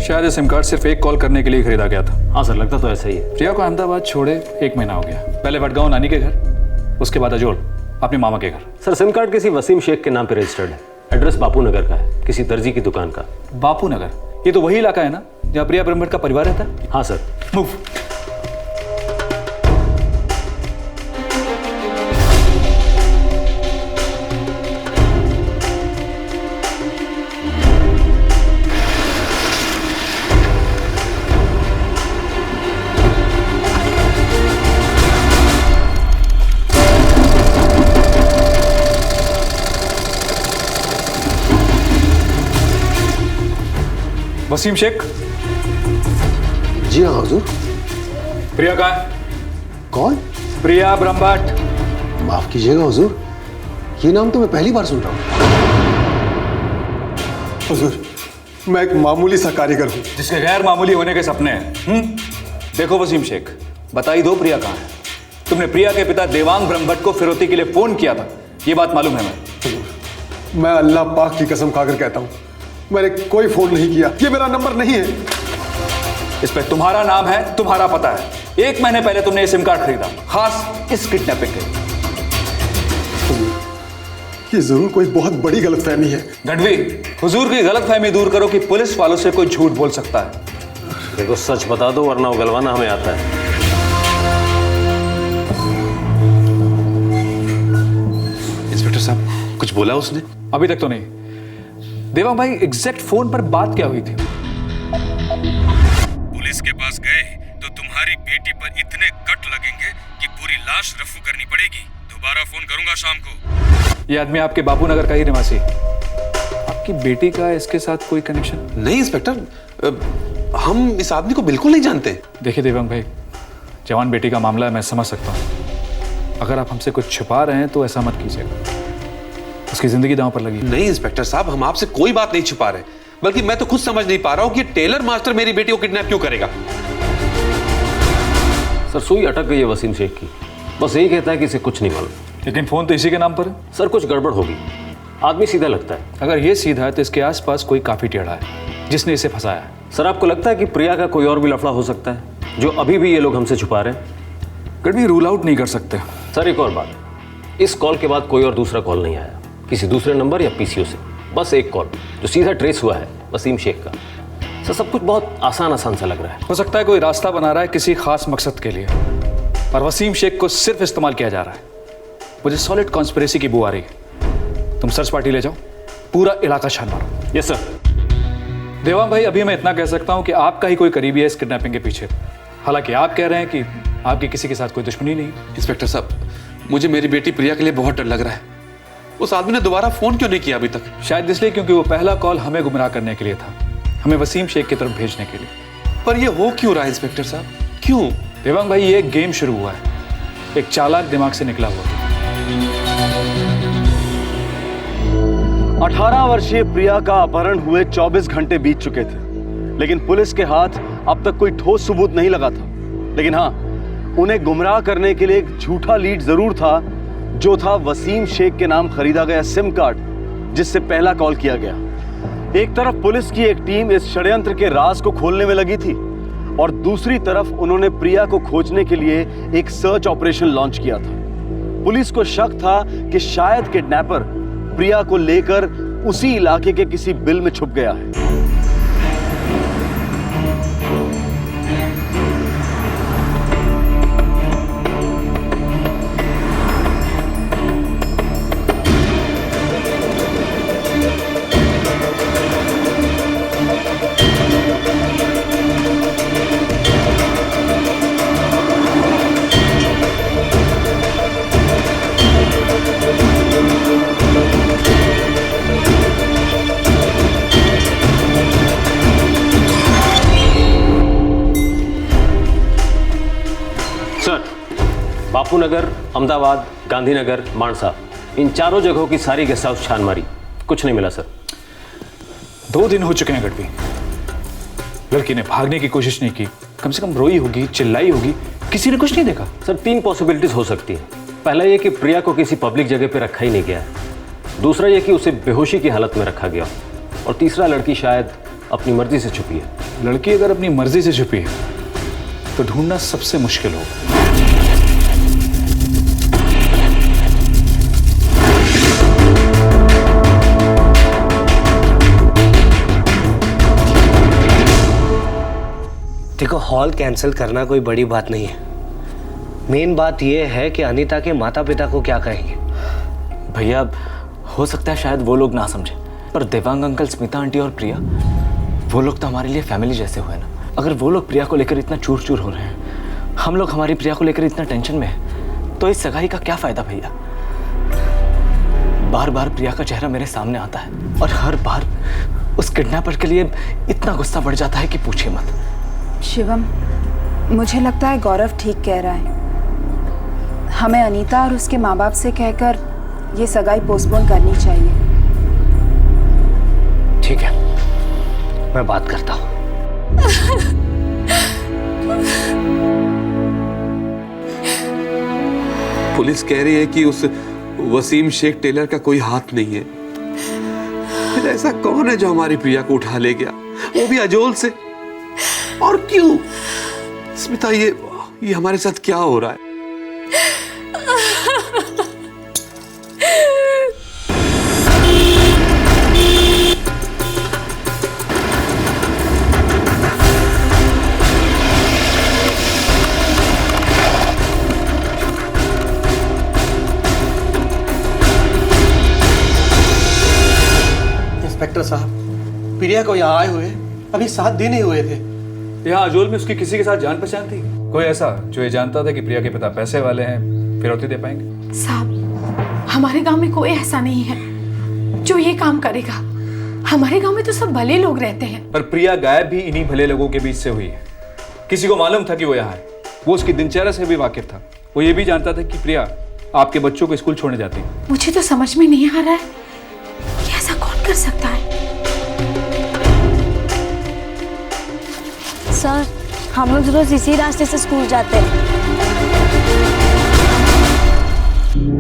शायद ये सिम कार्ड सिर्फ एक कॉल करने के लिए खरीदा गया था। हाँ सर, लगता तो ऐसा ही है। प्रिया को अहमदाबाद छोड़े 1 महीना हो गया। पहले वडगांव नानी के घर, उसके बाद अजोल अपने मामा के घर। सर सिम कार्ड किसी वसीम शेख के नाम पे रजिस्टर्ड है। एड्रेस बापू नगर का है, किसी दर्जी की दुकान का। बापू नगर? ये तो वही इलाका है ना जहाँ प्रिया ब्रह्मभट्ट का परिवार रहता है? हाँ सर। मूव। वसीम शेख। जी हाँ हुजूर। प्रिया कहाँ है? कौन? प्रिया ब्रह्मभट्ट। माफ कीजिएगा हुजूर, ये नाम तो मैं पहली बार सुन रहा हूँ। हुजूर, मैं एक मामूली सा कारीगर हूँ जिसके गैर मामूली होने के सपने हैं। देखो वसीम शेख, बता ही दो प्रिया कहाँ है। तुमने प्रिया के पिता देवांग ब्रह्मभट्ट को फिरौती के लिए फोन किया था, ये बात मालूम है? मैं अल्लाह पाक की कसम खाकर कहता हूँ, मैंने कोई फोन नहीं किया, ये मेरा नंबर नहीं है। इस पे तुम्हारा नाम है, तुम्हारा पता है। 1 महीने पहले तुमने ये सिम कार्ड खरीदा, खास इस किडनैपिंग के लिए। ये जरूर कोई बहुत बड़ी गलतफहमी है। गढ़वी, हुजूर की गलतफहमी दूर करो कि पुलिस वालों से कोई झूठ बोल सकता है। देखो सच बता दो वरना उगलवाना हमें आता है। इंस्पेक्टर साहब, कुछ बोला उसने? अभी तक तो नहीं। देवांग भाई, एग्जैक्ट फोन पर बात क्या हुई थी? पुलिस के पास गए तो तुम्हारी बेटी पर इतने कट लगेंगे कि पूरी लाश रफू करनी पड़ेगी। दोबारा फोन करूंगा शाम को। ये आदमी आपके बापू नगर का ही निवासी। आपकी बेटी का इसके साथ कोई कनेक्शन? नहीं इंस्पेक्टर, हम इस आदमी को बिल्कुल नहीं जानते। देखिए देवांग भाई, जवान बेटी का मामला है, मैं समझ सकता हूँ। अगर आप हमसे कुछ छुपा रहे हैं तो ऐसा मत कीजिएगा, उसकी जिंदगी दांव पर लगी। नहीं इंस्पेक्टर साहब, हम आपसे कोई बात नहीं छुपा रहे, बल्कि मैं तो खुद समझ नहीं पा रहा हूं कि टेलर मास्टर मेरी बेटी को किडनैप क्यों करेगा। सर सुई अटक गई है वसीम शेख की, बस यही कहता है कि इसे कुछ नहीं मालूम। लेकिन फोन तो इसी के नाम पर है। सर कुछ गड़बड़ होगी, आदमी सीधा लगता है। अगर ये सीधा है तो इसके आसपास कोई काफी टेढ़ा है जिसने इसे फंसाया है। सर आपको लगता है कि प्रिया का कोई और भी लफड़ा हो सकता है जो अभी भी ये लोग हमसे छुपा रहे हैं? कभी रूल आउट नहीं कर सकते। सर एक और बात, इस कॉल के बाद कोई और दूसरा कॉल नहीं आया किसी दूसरे नंबर या पीसीओ से, बस एक कॉल जो सीधा ट्रेस हुआ है वसीम शेख का। सर सब कुछ बहुत आसान सा लग रहा है। हो सकता है कोई रास्ता बना रहा है किसी खास मकसद के लिए, पर वसीम शेख को सिर्फ इस्तेमाल किया जा रहा है। मुझे सॉलिड कॉन्स्पिरेसी की बू आ रही है। तुम सर्च पार्टी ले जाओ, पूरा इलाका छान मारो। Yes sir. देवांग भाई, अभी मैं इतना कह सकता हूं कि आपका ही कोई करीबी है इस किडनैपिंग के पीछे। हालांकि आप कह रहे हैं कि आपकी किसी के साथ कोई दुश्मनी नहीं। इंस्पेक्टर साहब, मुझे मेरी बेटी प्रिया के लिए बहुत डर लग रहा है। उस आदमी ने दोबारा फोन क्यों नहीं किया अभी तक? शायद इसलिए क्योंकि वो पहला कॉल हमें गुमराह करने के लिए था, हमें वसीम शेख की तरफ भेजने के लिए। पर ये हो क्यों रहा है इंस्पेक्टर साहब, क्यों? देवांग भाई, ये एक गेम शुरू हुआ है, एक चालाक दिमाग से निकला हुआ। 18 वर्षीय प्रिया का अपहरण हुए 24 घंटे बीत चुके थे, लेकिन पुलिस के हाथ अब तक कोई ठोस सबूत नहीं लगा था। लेकिन हाँ, उन्हें गुमराह करने के लिए एक झूठा लीड जरूर था, जो था वसीम शेख के नाम खरीदा गया सिम कार्ड जिससे पहला कॉल किया गया। एक तरफ पुलिस की एक टीम इस षड्यंत्र के राज को खोलने में लगी थी और दूसरी तरफ उन्होंने प्रिया को खोजने के लिए एक सर्च ऑपरेशन लॉन्च किया था। पुलिस को शक था कि शायद किडनैपर प्रिया को लेकर उसी इलाके के किसी बिल में छुप गया है। बापू नगर, अहमदाबाद, गांधीनगर, मानसा, इन चारों जगहों की सारी गेस्ट हाउस छान मारी, कुछ नहीं मिला सर। 2 दिन हो चुके हैं गढ़वी, लड़की ने भागने की कोशिश नहीं की, कम से कम रोई होगी, चिल्लाई होगी, किसी ने कुछ नहीं देखा। सर 3 पॉसिबिलिटीज हो सकती है। पहला ये कि प्रिया को किसी पब्लिक जगह पे रखा ही नहीं गया, दूसरा ये कि उसे बेहोशी की हालत में रखा गया, और तीसरा लड़की शायद अपनी मर्जी से छुपी है। लड़की अगर अपनी मर्जी से छुपी है तो ढूंढना सबसे मुश्किल होगा। देखो, हॉल कैंसिल करना कोई बड़ी बात नहीं है। मेन बात यह है कि अनीता के माता पिता को क्या कहेंगे। भैया हो सकता है शायद वो लोग ना समझे, पर देवांग अंकल, स्मिता आंटी और प्रिया, वो लोग तो हमारे लिए फैमिली जैसे हुए ना। अगर वो लोग प्रिया को लेकर इतना चूर चूर हो रहे हैं, हम लोग हमारी प्रिया को लेकर इतना टेंशन में हैं, तो इस सगाई का क्या फायदा भैया। बार बार प्रिया का चेहरा मेरे सामने आता है और हर बार उस किडनैपर के लिए इतना गुस्सा बढ़ जाता है कि पूछिए मत। शिवम, मुझे लगता है गौरव ठीक कह रहा है। हमें अनीता और उसके माँ बाप से कहकर ये सगाई पोस्टपोन करनी चाहिए। ठीक है, मैं बात करता हूँ। पुलिस कह रही है कि उस वसीम शेख टेलर का कोई हाथ नहीं है। फिर ऐसा कौन है जो हमारी प्रिया को उठा ले गया, वो भी अजोल से? और क्यों? स्मिता, ये हमारे साथ क्या हो रहा है? इंस्पेक्टर साहब, प्रिया को यहाँ आए हुए अभी 7 दिन ही हुए थे। यहाँ अजोल में उसकी किसी के साथ जान पहचान थी? कोई ऐसा जो ये जानता था कि प्रिया के पिता पैसे वाले हैं, फिरौती दे पाएंगे? साहब, हमारे गांव में कोई ऐसा नहीं है जो ये काम करेगा। हमारे गांव में तो सब भले लोग रहते हैं। पर प्रिया गायब भी इन्हीं भले लोगों के बीच से हुई है। किसी को मालूम था कि वो यहाँ है, वो उसकी दिनचर्या से भी वाकिफ था। वो ये भी जानता था कि प्रिया आपके बच्चों को स्कूल छोड़ने जाती है। मुझे तो समझ में नहीं आ रहा है कि ऐसा कौन कर सकता है। सर, हम लोग रोज इसी रास्ते से स्कूल जाते हैं।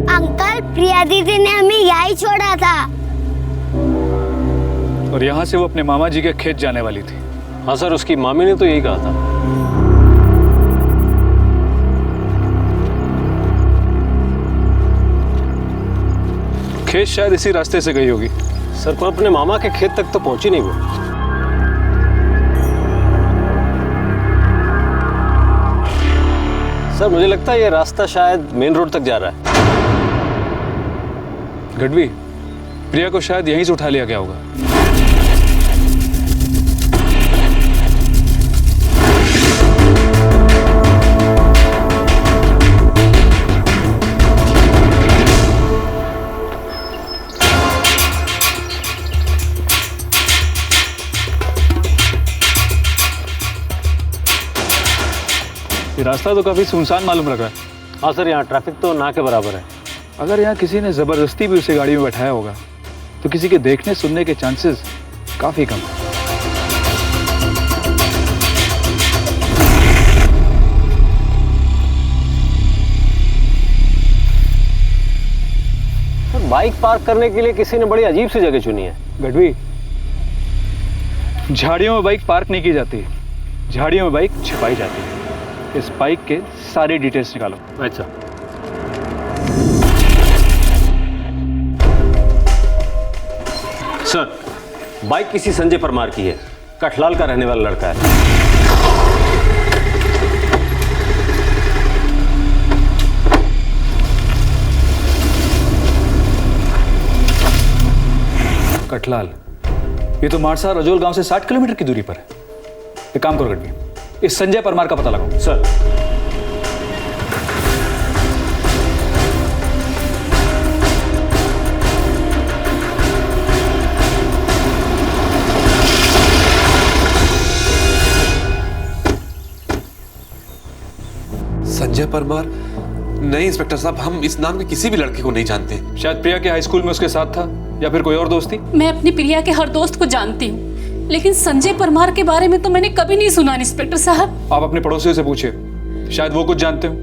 अंकल, प्रिया दीदी ने हमें यहीं छोड़ा था। और यहाँ से वो अपने मामा जी के खेत जाने वाली थी। हाँ सर, उसकी मामी ने तो यही कहा था। खेत शायद इसी रास्ते से गई होगी। सर, पर अपने मामा के खेत तक तो पहुंची नहीं वो। सर, मुझे लगता है ये रास्ता शायद मेन रोड तक जा रहा है। गढ़वी, प्रिया को शायद यहीं से उठा लिया गया होगा। ये रास्ता तो काफी सुनसान मालूम लग रहा है। हाँ सर, यहाँ ट्रैफिक तो ना के बराबर है। अगर यहाँ किसी ने जबरदस्ती भी उसे गाड़ी में बैठाया होगा तो किसी के देखने सुनने के चांसेस काफी कम है। सर, बाइक पार्क करने के लिए किसी ने बड़ी अजीब सी जगह चुनी है। गढ़वी, झाड़ियों में बाइक पार्क नहीं की जाती, झाड़ियों में बाइक छिपाई जाती है। इस बाइक के सारे डिटेल्स निकालो। अच्छा। सर, बाइक किसी संजय परमार की है, कठलाल का रहने वाला लड़का है। कठलाल, ये तो मारसा रजोल गांव से 60 किलोमीटर की दूरी पर है। एक काम करो गढ़वी, इस संजय परमार का पता लगाओ। सर। संजय परमार? नहीं इंस्पेक्टर साहब, हम इस नाम के किसी भी लड़के को नहीं जानते। शायद प्रिया के हाई स्कूल में उसके साथ था, या फिर कोई और दोस्त थी। मैं अपनी प्रिया के हर दोस्त को जानती हूँ, लेकिन संजय परमार के बारे में तो मैंने कभी नहीं सुना इंस्पेक्टर साहब। आप अपने पड़ोसियों से पूछिए, शायद वो कुछ जानते हो।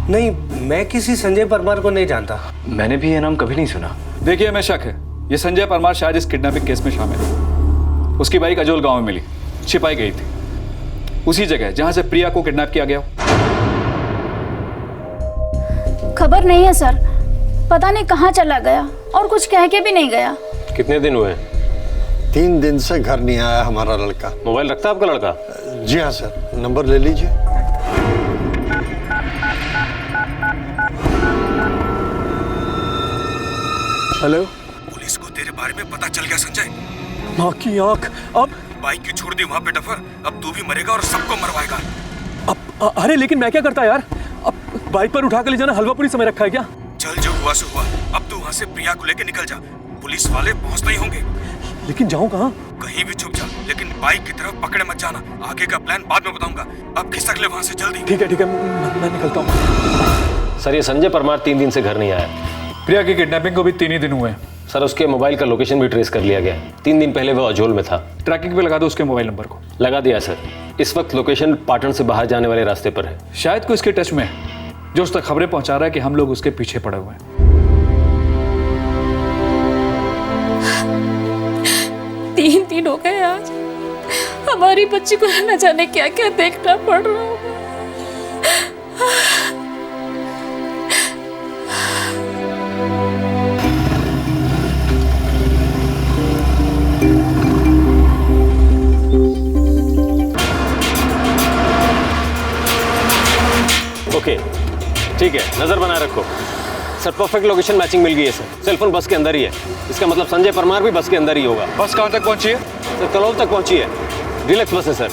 नहीं, मैं किसी संजय परमार को नहीं जानता। मैंने भी ये नाम कभी नहीं सुना। देखिए, हमें शक है ये संजय परमार शायद इस किडनैपिंग केस में शामिल है। उसकी बाइक अजोल गांव में मिली, छिपाई गई थी, उसी जगह जहां से प्रिया को किडनैप किया गया। खबर नहीं है सर, पता नहीं कहाँ चला गया और कुछ कह के भी नहीं गया। कितने दिन हुए? 3 दिन से घर नहीं आया हमारा लड़का। मोबाइल रखता है आपका लड़का? जी हाँ सर, नंबर ले लीजिए। हेलो, पुलिस को तेरे बारे में पता चल गया संजय। माँ की आंख। अब बाइक क्यों छोड़ दी वहाँ पे डफर? अब तू भी मरेगा और सबको मरवाएगा। अब अरे लेकिन मैं क्या करता यार? अब बाइक पर उठा कर ले जाना हलवा पूरी समय रखा है क्या? चल जो हुआ सो हुआ। अब तू वहाँ से प्रिया को लेके निकल जा, पुलिस वाले पहुँचते ही होंगे। लेकिन जाऊँ कहाँ? कहीं भी छुप जा, लेकिन बाइक की तरफ पकड़े मत जाना। आगे का प्लान बाद में बताऊंगा, अब खिसक ले वहाँ से जल्दी। ठीक है मैं निकलता हूँ। सर ये संजय परमार 3 दिन से घर नहीं आया। प्रिया की किडनैपिंग को भी 3 ही दिन हुए हैं। सर उसके मोबाइल का लोकेशन भी ट्रेस कर लिया गया है। 3 दिन पहले वो अजोल में था। ट्रैकिंग पे लगा दो उसके मोबाइल नंबर को। लगा दिया सर। इस वक्त लोकेशन पाटन से बाहर जाने वाले रास्ते पर है। शायद कोई इसके टच में है, जो उस तक खबरें पहुंचा रहा है कि हम लोग उसके पीछे पड़े हुए हैं। 3 दिन हो गए आज। हमारी बच्ची को न जाने क्या क्या देखना पड़ रहा है। ओके ठीक है, नजर बनाए रखो। सर परफेक्ट लोकेशन मैचिंग मिल गई है सर। सेलफोन बस के अंदर ही है। इसका मतलब संजय परमार भी बस के अंदर ही होगा। बस कहाँ तक पहुंची है? सर कलौल तक पहुंची है। रिलैक्स बस है सर।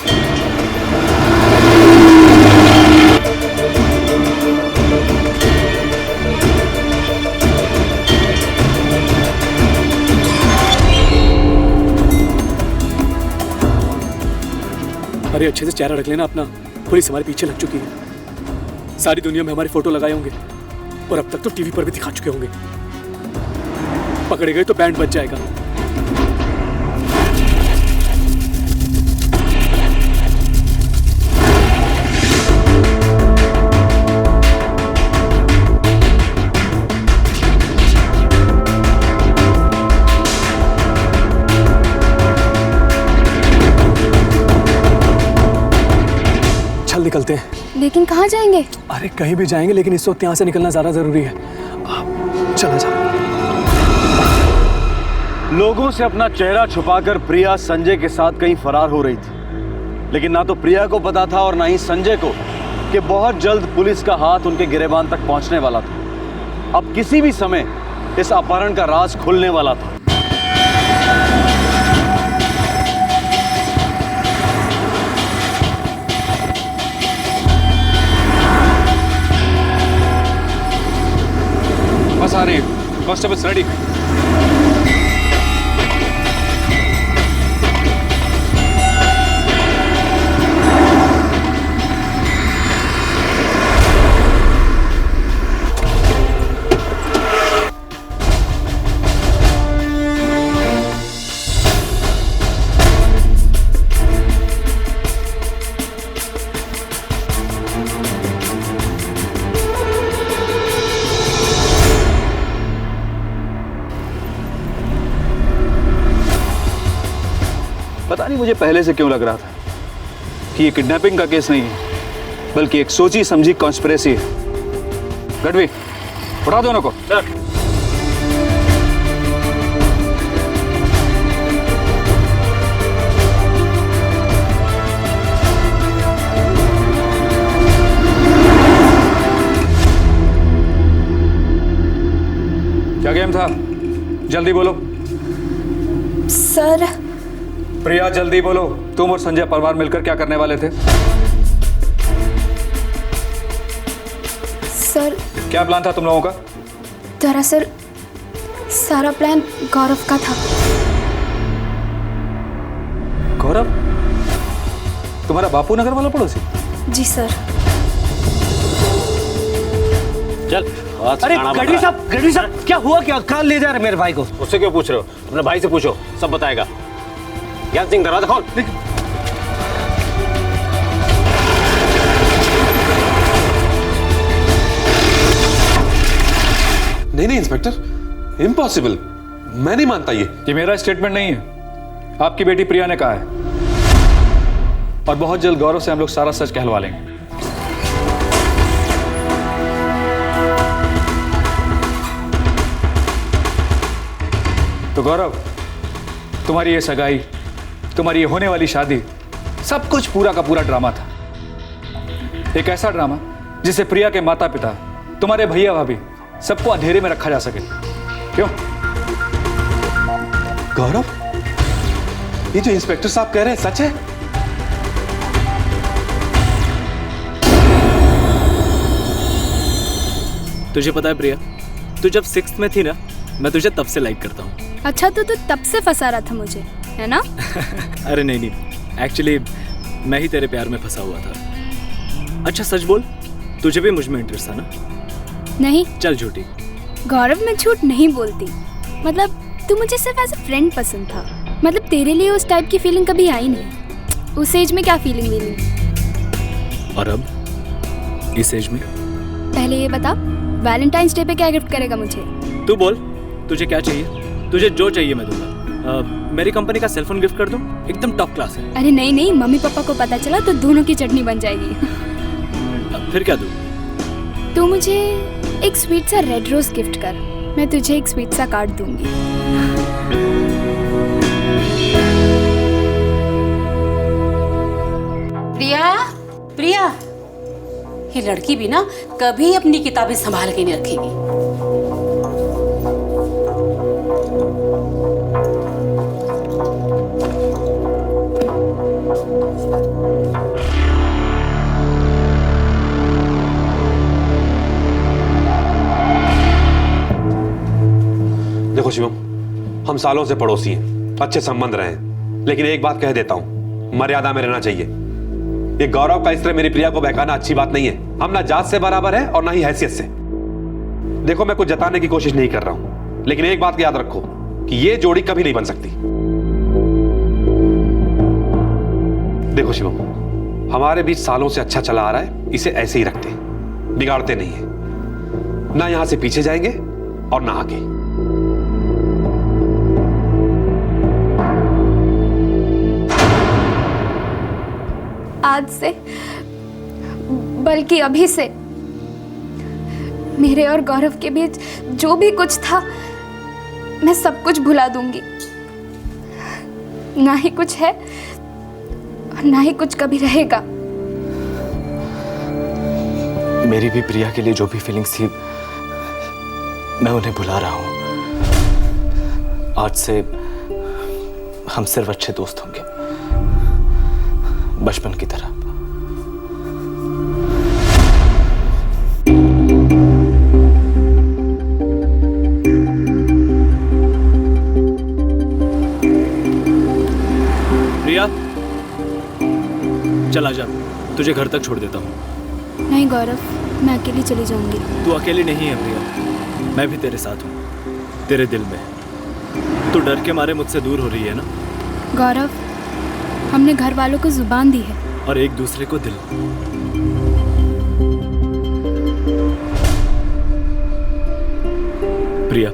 अरे अच्छे से चेहरा रख लेना अपना, पुलिस हमारे पीछे लग चुकी है। सारी दुनिया में हमारे फोटो लगाए होंगे और अब तक तो टीवी पर भी दिखा चुके होंगे। पकड़े गए तो बैंड बच जाएगा। चल निकलते हैं। लेकिन कहाँ जाएंगे? अरे कहीं भी जाएंगे, लेकिन इस वक्त यहाँ से निकलना ज्यादा जरूरी है। चला जा। लोगों से अपना चेहरा छुपाकर प्रिया संजय के साथ कहीं फरार हो रही थी, लेकिन ना तो प्रिया को पता था और ना ही संजय को कि बहुत जल्द पुलिस का हाथ उनके गिरेबान तक पहुंचने वाला था। अब किसी भी समय इस अपहरण का राज खुलने वाला था। बस आ रही है। Constables ready. पता नहीं मुझे पहले से क्यों लग रहा था कि ये किडनैपिंग का केस नहीं है, बल्कि एक सोची समझी कॉन्स्पिरेसी है। गढ़वी, उठा दोनों को। क्या गेम था? जल्दी बोलो। सर। प्रिया जल्दी बोलो, तुम और संजय परमार मिलकर क्या करने वाले थे? सर क्या प्लान था तुम लोगों का? दरअसल सारा प्लान गौरव का था। गौरव? तुम्हारा बापू नगर वाला पड़ोसी? जी सर। चल। अरे गढ़वी साहब क्या हुआ? क्या कहाँ ले जा रहे मेरे भाई को? उससे क्यों पूछ रहे हो? अपने भाई से पूछो, सब बताएगा। ज्ञान सिंह दरवाजा खोल। नहीं इंस्पेक्टर, इम्पॉसिबल। मैं नहीं मानता ये मेरा स्टेटमेंट नहीं है, आपकी बेटी प्रिया ने कहा है। और बहुत जल्द गौरव से हम लोग सारा सच कहलवा लेंगे। तो गौरव, तुम्हारी ये सगाई, तुम्हारी ये होने वाली शादी, सब कुछ पूरा का पूरा ड्रामा था। एक ऐसा ड्रामा जिसे प्रिया के माता पिता, तुम्हारे भैया भाभी, सबको अंधेरे में रखा जा सके। क्यों? गौरव, ये जो इंस्पेक्टर साहब कह रहे हैं सच है? तुझे पता है प्रिया, तू जब 6th में थी ना, मैं तुझे तब से लाइक करता हूँ। अच्छा तो तू तब से फंसा रहा था मुझे, है ना? अरे नहीं, एक्चुअली मैं ही तेरे प्यार में फंसा हुआ था। अच्छा सच बोल, तुझे भी मुझ में इंटरेस्ट था ना? नहीं। चल झूठी। गौरव, मैं झूठ नहीं बोलती। मतलब तू मुझे सिर्फ एज अ फ्रेंड पसंद था। मतलब तेरे लिए उस टाइप की फीलिंग कभी आई नहीं। उस एज में क्या फीलिंग मिली? और अब इस एज में? पहले ये बता, वैलेंटाइंस डे पे क्या गिफ्ट करेगा मुझे? तू बोल, तुझे क्या चाहिए? तुझे जो चाहिए मैं दूंगा। मेरी कंपनी का सेलफोन गिफ्ट कर दूं, एकदम टॉप क्लास है। अरे नहीं, मम्मी पापा को पता चला तो दोनों की चटनी बन जाएगी। फिर क्या दूं? तू मुझे एक स्वीट सा रेड रोज गिफ्ट कर, मैं तुझे एक स्वीट सा कार्ड दूंगी। प्रिया, ये लड़की भी ना कभी अपनी किताबें संभाल के नहीं रखेगी। देखो शिवम, हम सालों से पड़ोसी हैं, अच्छे संबंध रहे हैं, लेकिन एक बात कह देता हूं, मर्यादा में रहना चाहिए। ये गौरव का इस तरह मेरी प्रिया को बहकाना अच्छी बात नहीं है। हम ना जात से बराबर है और ना ही हैसियत से। देखो, मैं कुछ जताने की कोशिश नहीं कर रहा हूं, लेकिन एक बात याद रखो कि ये जोड़ी कभी नहीं बन सकती। देखो शिवम, हमारे बीच सालों से अच्छा चला आ रहा है, इसे ऐसे ही रखते हैं, बिगाड़ते नहीं है। ना यहां से पीछे जाएंगे और ना आगे। आज से, बल्कि अभी से, मेरे और गौरव के बीच जो भी कुछ था मैं सब कुछ भुला दूंगी। ना ही कुछ है और ना ही कुछ कभी रहेगा। मेरी भी प्रिया के लिए जो भी फीलिंग्स थी मैं उन्हें भुला रहा हूं। आज से हम सिर्फ अच्छे दोस्त होंगे, बचपन की तरह। प्रिया, चल आजा, तुझे घर तक छोड़ देता हूँ। नहीं गौरव, मैं अकेली चली जाऊंगी। तू अकेली नहीं है प्रिया, मैं भी तेरे साथ हूँ, तेरे दिल में। तू डर के मारे मुझसे दूर हो रही है ना? गौरव, हमने घर वालों को जुबान दी है और एक दूसरे को दिल। प्रिया,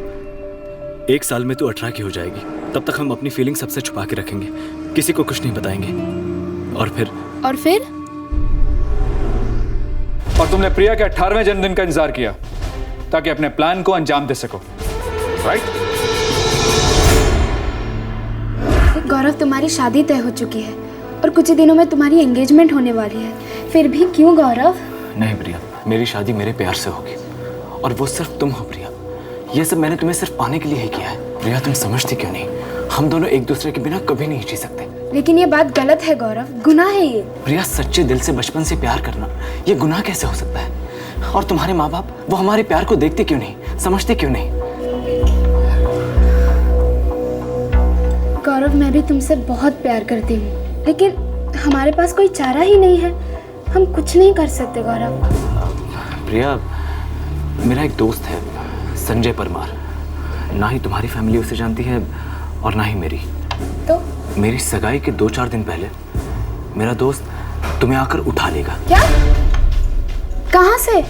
1 साल में तू 18 की हो जाएगी। तब तक हम अपनी फीलिंग सबसे छुपा के रखेंगे, किसी को कुछ नहीं बताएंगे। और फिर और तुमने प्रिया के 18वें जन्मदिन का इंतजार किया ताकि अपने प्लान को अंजाम दे सको, राइट? गौरव, तुम्हारी शादी तय हो चुकी है और कुछ ही दिनों में तुम्हारी एंगेजमेंट होने वाली है। फिर भी क्यों गौरव? नहीं प्रिया, मेरी शादी मेरे प्यार से होगी और वो सिर्फ तुम हो प्रिया। ये सब मैंने तुम्हें सिर्फ पाने के लिए ही किया है। प्रिया, तुम समझती क्यों नहीं? हम दोनों एक दूसरे के बिना कभी नहीं जी सकते। लेकिन ये बात गलत है गौरव, गुनाह है ये। प्रिया, सच्चे दिल से बचपन से प्यार करना ये गुनाह कैसे हो सकता है? और तुम्हारे माँ बाप, वो हमारे प्यार को देखते क्यों नहीं, समझते क्यों नहीं? गौरव, मैं भी तुमसे बहुत प्यार करती हूँ, लेकिन हमारे पास कोई चारा ही नहीं है। हम कुछ नहीं कर सकते गौरव। प्रिया, मेरा एक दोस्त है संजय परमार। ना ही तुम्हारी फैमिली उसे जानती है और ना ही मेरी। तो मेरी सगाई के 2-4 दिन पहले मेरा दोस्त तुम्हें आकर उठा लेगा। क्या? कहाँ से?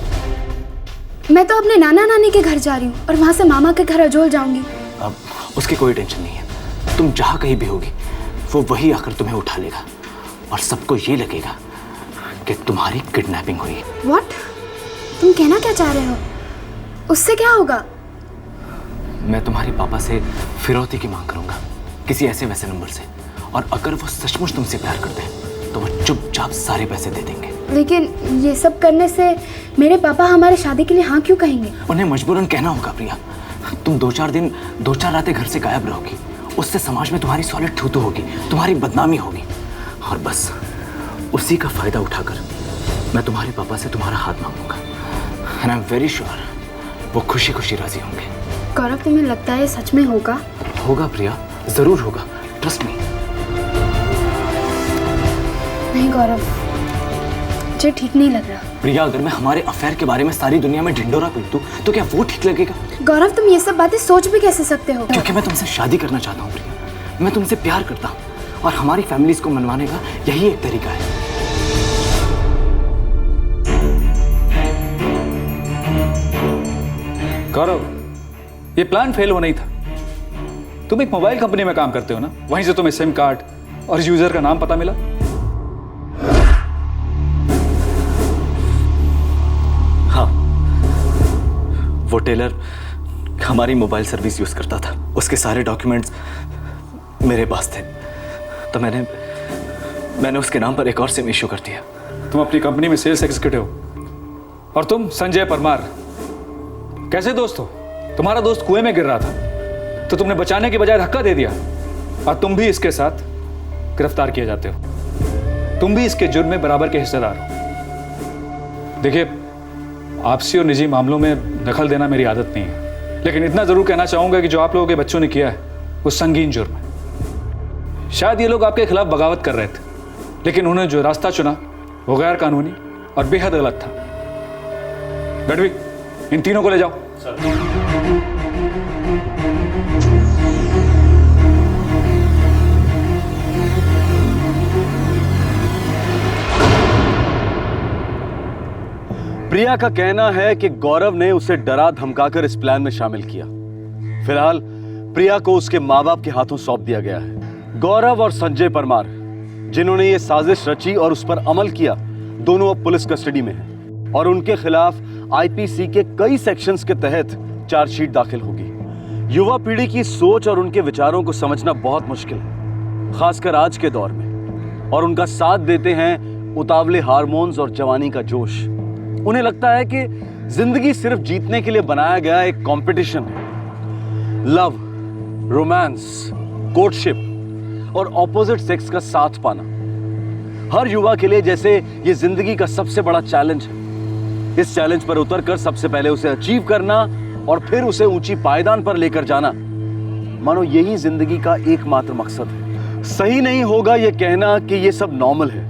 मैं तो अपने नाना नानी के घर जा रही हूँ और वहाँ से मामा के घर अजोल जाऊंगी। अब उसकी कोई टेंशन नहीं है। तुम जहाँ कहीं भी होगी वो वही आकर तुम्हें उठा लेगा और सबको ये लगेगा कि तुम्हारी किडनैपिंग हुई है। What? तुम कहना क्या चाह रहे हो? उससे क्या होगा? मैं तुम्हारे पापा से फिरौती की मांग करूंगा किसी ऐसे वैसे नंबर से, और अगर वो सचमुच तुमसे प्यार करते हैं तो वो चुपचाप सारे पैसे दे देंगे। लेकिन ये सब करने से मेरे पापा हमारे शादी के लिए हाँ क्यों कहेंगे? उन्हें मजबूरन कहना होगा प्रिया। तुम 2-4 रातें घर से गायब रहोगी, उससे समाज में तुम्हारी सॉलिड थू होगी, तुम्हारी बदनामी होगी, और बस उसी का फायदा उठाकर मैं तुम्हारे पापा से तुम्हारा हाथ मांगूंगा। And I am very sure वो खुशी खुशी राजी होंगे। गौरव, तुम्हें लगता है सच में होगा? होगा प्रिया, जरूर होगा, ट्रस्ट मी। नहीं गौरव, मुझे ठीक नहीं लग रहा। प्रिया, अगर मैं हमारे अफेयर के बारे में सारी दुनिया में ढिंडोरा पीट दूं तो क्या वो ठीक लगेगा? गौरव, तुम ये सब बातें सोच भी कैसे सकते हो? क्योंकि मैं तुमसे शादी करना चाहता हूँ प्रिया, मैं तुमसे प्यार करता हूँ, और हमारी फैमिलीज को मनवाने का यही एक तरीका है। गौरव, ये प्लान फेल होना ही था। तुम एक मोबाइल कंपनी में काम करते हो ना, वहीं से तुम्हें सिम कार्ड और यूजर का नाम पता मिला। हाँ, वो टेलर हमारी मोबाइल सर्विस यूज करता था, उसके सारे डॉक्यूमेंट्स मेरे पास थे, तो मैंने उसके नाम पर एक और सिम इश्यू कर दिया। तुम अपनी कंपनी में सेल्स एग्जीक्यूटिव हो, और तुम संजय परमार कैसे दोस्त हो? तुम्हारा दोस्त कुएं में गिर रहा था तो तुमने बचाने के बजाय धक्का दे दिया, और तुम भी इसके साथ गिरफ्तार किए जाते हो। तुम भी इसके जुर्म में बराबर के हिस्सेदार हो। देखिए, आपसी और निजी मामलों में दखल देना मेरी आदत नहीं है, लेकिन इतना जरूर कहना चाहूंगा कि जो आप लोगों के बच्चों ने किया है वो संगीन जुर्म है। शायद ये लोग आपके खिलाफ बगावत कर रहे थे, लेकिन उन्होंने जो रास्ता चुना वो गैर कानूनी और बेहद गलत था। गढ़वी, इन तीनों को ले जाओ। प्रिया का कहना है कि गौरव ने उसे डरा धमकाकर इस प्लान में शामिल किया। फिलहाल प्रिया को उसके माँ बाप के हाथों सौंप दिया गया है। गौरव और संजय परमार, जिन्होंने ये साजिश रची और उस पर अमल किया, दोनों अब पुलिस कस्टडी में हैं और उनके खिलाफ आईपीसी के कई सेक्शंस के तहत चार्जशीट दाखिल होगी। युवा पीढ़ी की सोच और उनके विचारों को समझना बहुत मुश्किल है, खासकर आज के दौर में, और उनका साथ देते हैं उतावले हार्मोन्स और जवानी का जोश। उन्हें लगता है कि जिंदगी सिर्फ जीतने के लिए बनाया गया एक कंपटीशन है। लव, रोमांस, कोर्टशिप और ऑपोजिट सेक्स का साथ पाना हर युवा के लिए जैसे ये जिंदगी का सबसे बड़ा चैलेंज है। इस चैलेंज पर उतरकर सबसे पहले उसे अचीव करना और फिर उसे ऊंची पायदान पर लेकर जाना, मानो यही जिंदगी का एकमात्र मकसद है। सही नहीं होगा यह कहना कि यह सब नॉर्मल है,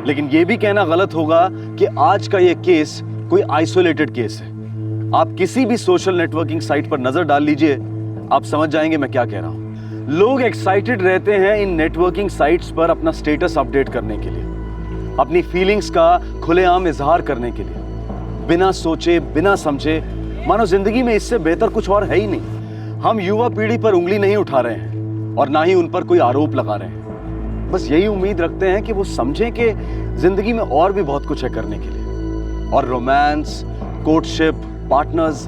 लेकिन यह भी कहना गलत होगा कि आज का यह केस कोई आइसोलेटेड केस है। आप किसी भी सोशल नेटवर्किंग साइट पर नजर डाल लीजिए, आप समझ जाएंगे मैं क्या कह रहा हूं। लोग एक्साइटेड रहते हैं इन नेटवर्किंग साइट्स पर अपना स्टेटस अपडेट करने के लिए, अपनी फीलिंग्स का खुलेआम इजहार करने के लिए, बिना सोचे बिना समझे, मानो जिंदगी में इससे बेहतर कुछ और है ही नहीं। हम युवा पीढ़ी पर उंगली नहीं उठा रहे हैं और ना ही उन पर कोई आरोप लगा रहे हैं, बस यही उम्मीद रखते हैं कि वो समझें कि जिंदगी में और भी बहुत कुछ है करने के लिए। और रोमांस, कोर्टशिप, पार्टनर्स,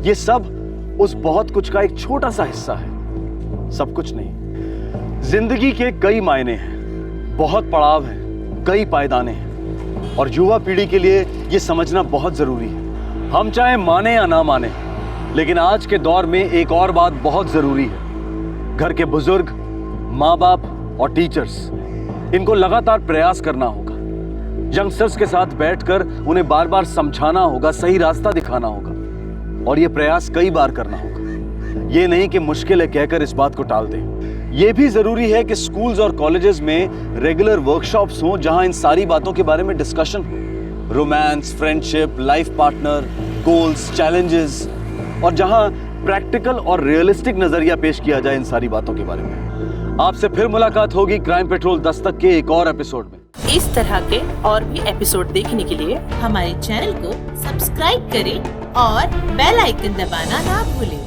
ये सब उस बहुत कुछ का एक छोटा सा हिस्सा है, सब कुछ नहीं। जिंदगी के कई मायने हैं, बहुत पड़ाव हैं, कई पायदाने हैं, और युवा पीढ़ी के लिए ये समझना बहुत जरूरी है। हम चाहे माने या ना माने, लेकिन आज के दौर में एक और बात बहुत जरूरी है। घर के बुजुर्ग, माँ बाप और टीचर्स, इनको लगातार प्रयास करना होगा। यंगस्टर्स के साथ बैठकर उन्हें बार बार समझाना होगा, सही रास्ता दिखाना होगा, और ये प्रयास कई बार करना होगा। ये नहीं कि मुश्किल है कहकर इस बात को टाल दें। ये भी जरूरी है कि स्कूल्स और कॉलेजेस में रेगुलर वर्कशॉप्स हों जहां इन सारी बातों के बारे में डिस्कशन हो। Romance, friendship, life partner, goals, challenges, और जहां प्रैक्टिकल और रियलिस्टिक नजरिया पेश किया जाए इन सारी बातों के बारे में। आपसे फिर मुलाकात होगी क्राइम पेट्रोल दस्तक के एक और एपिसोड में। इस तरह के और भी एपिसोड देखने के लिए हमारे चैनल को सब्सक्राइब करें और बेल आइकन दबाना ना भूलें।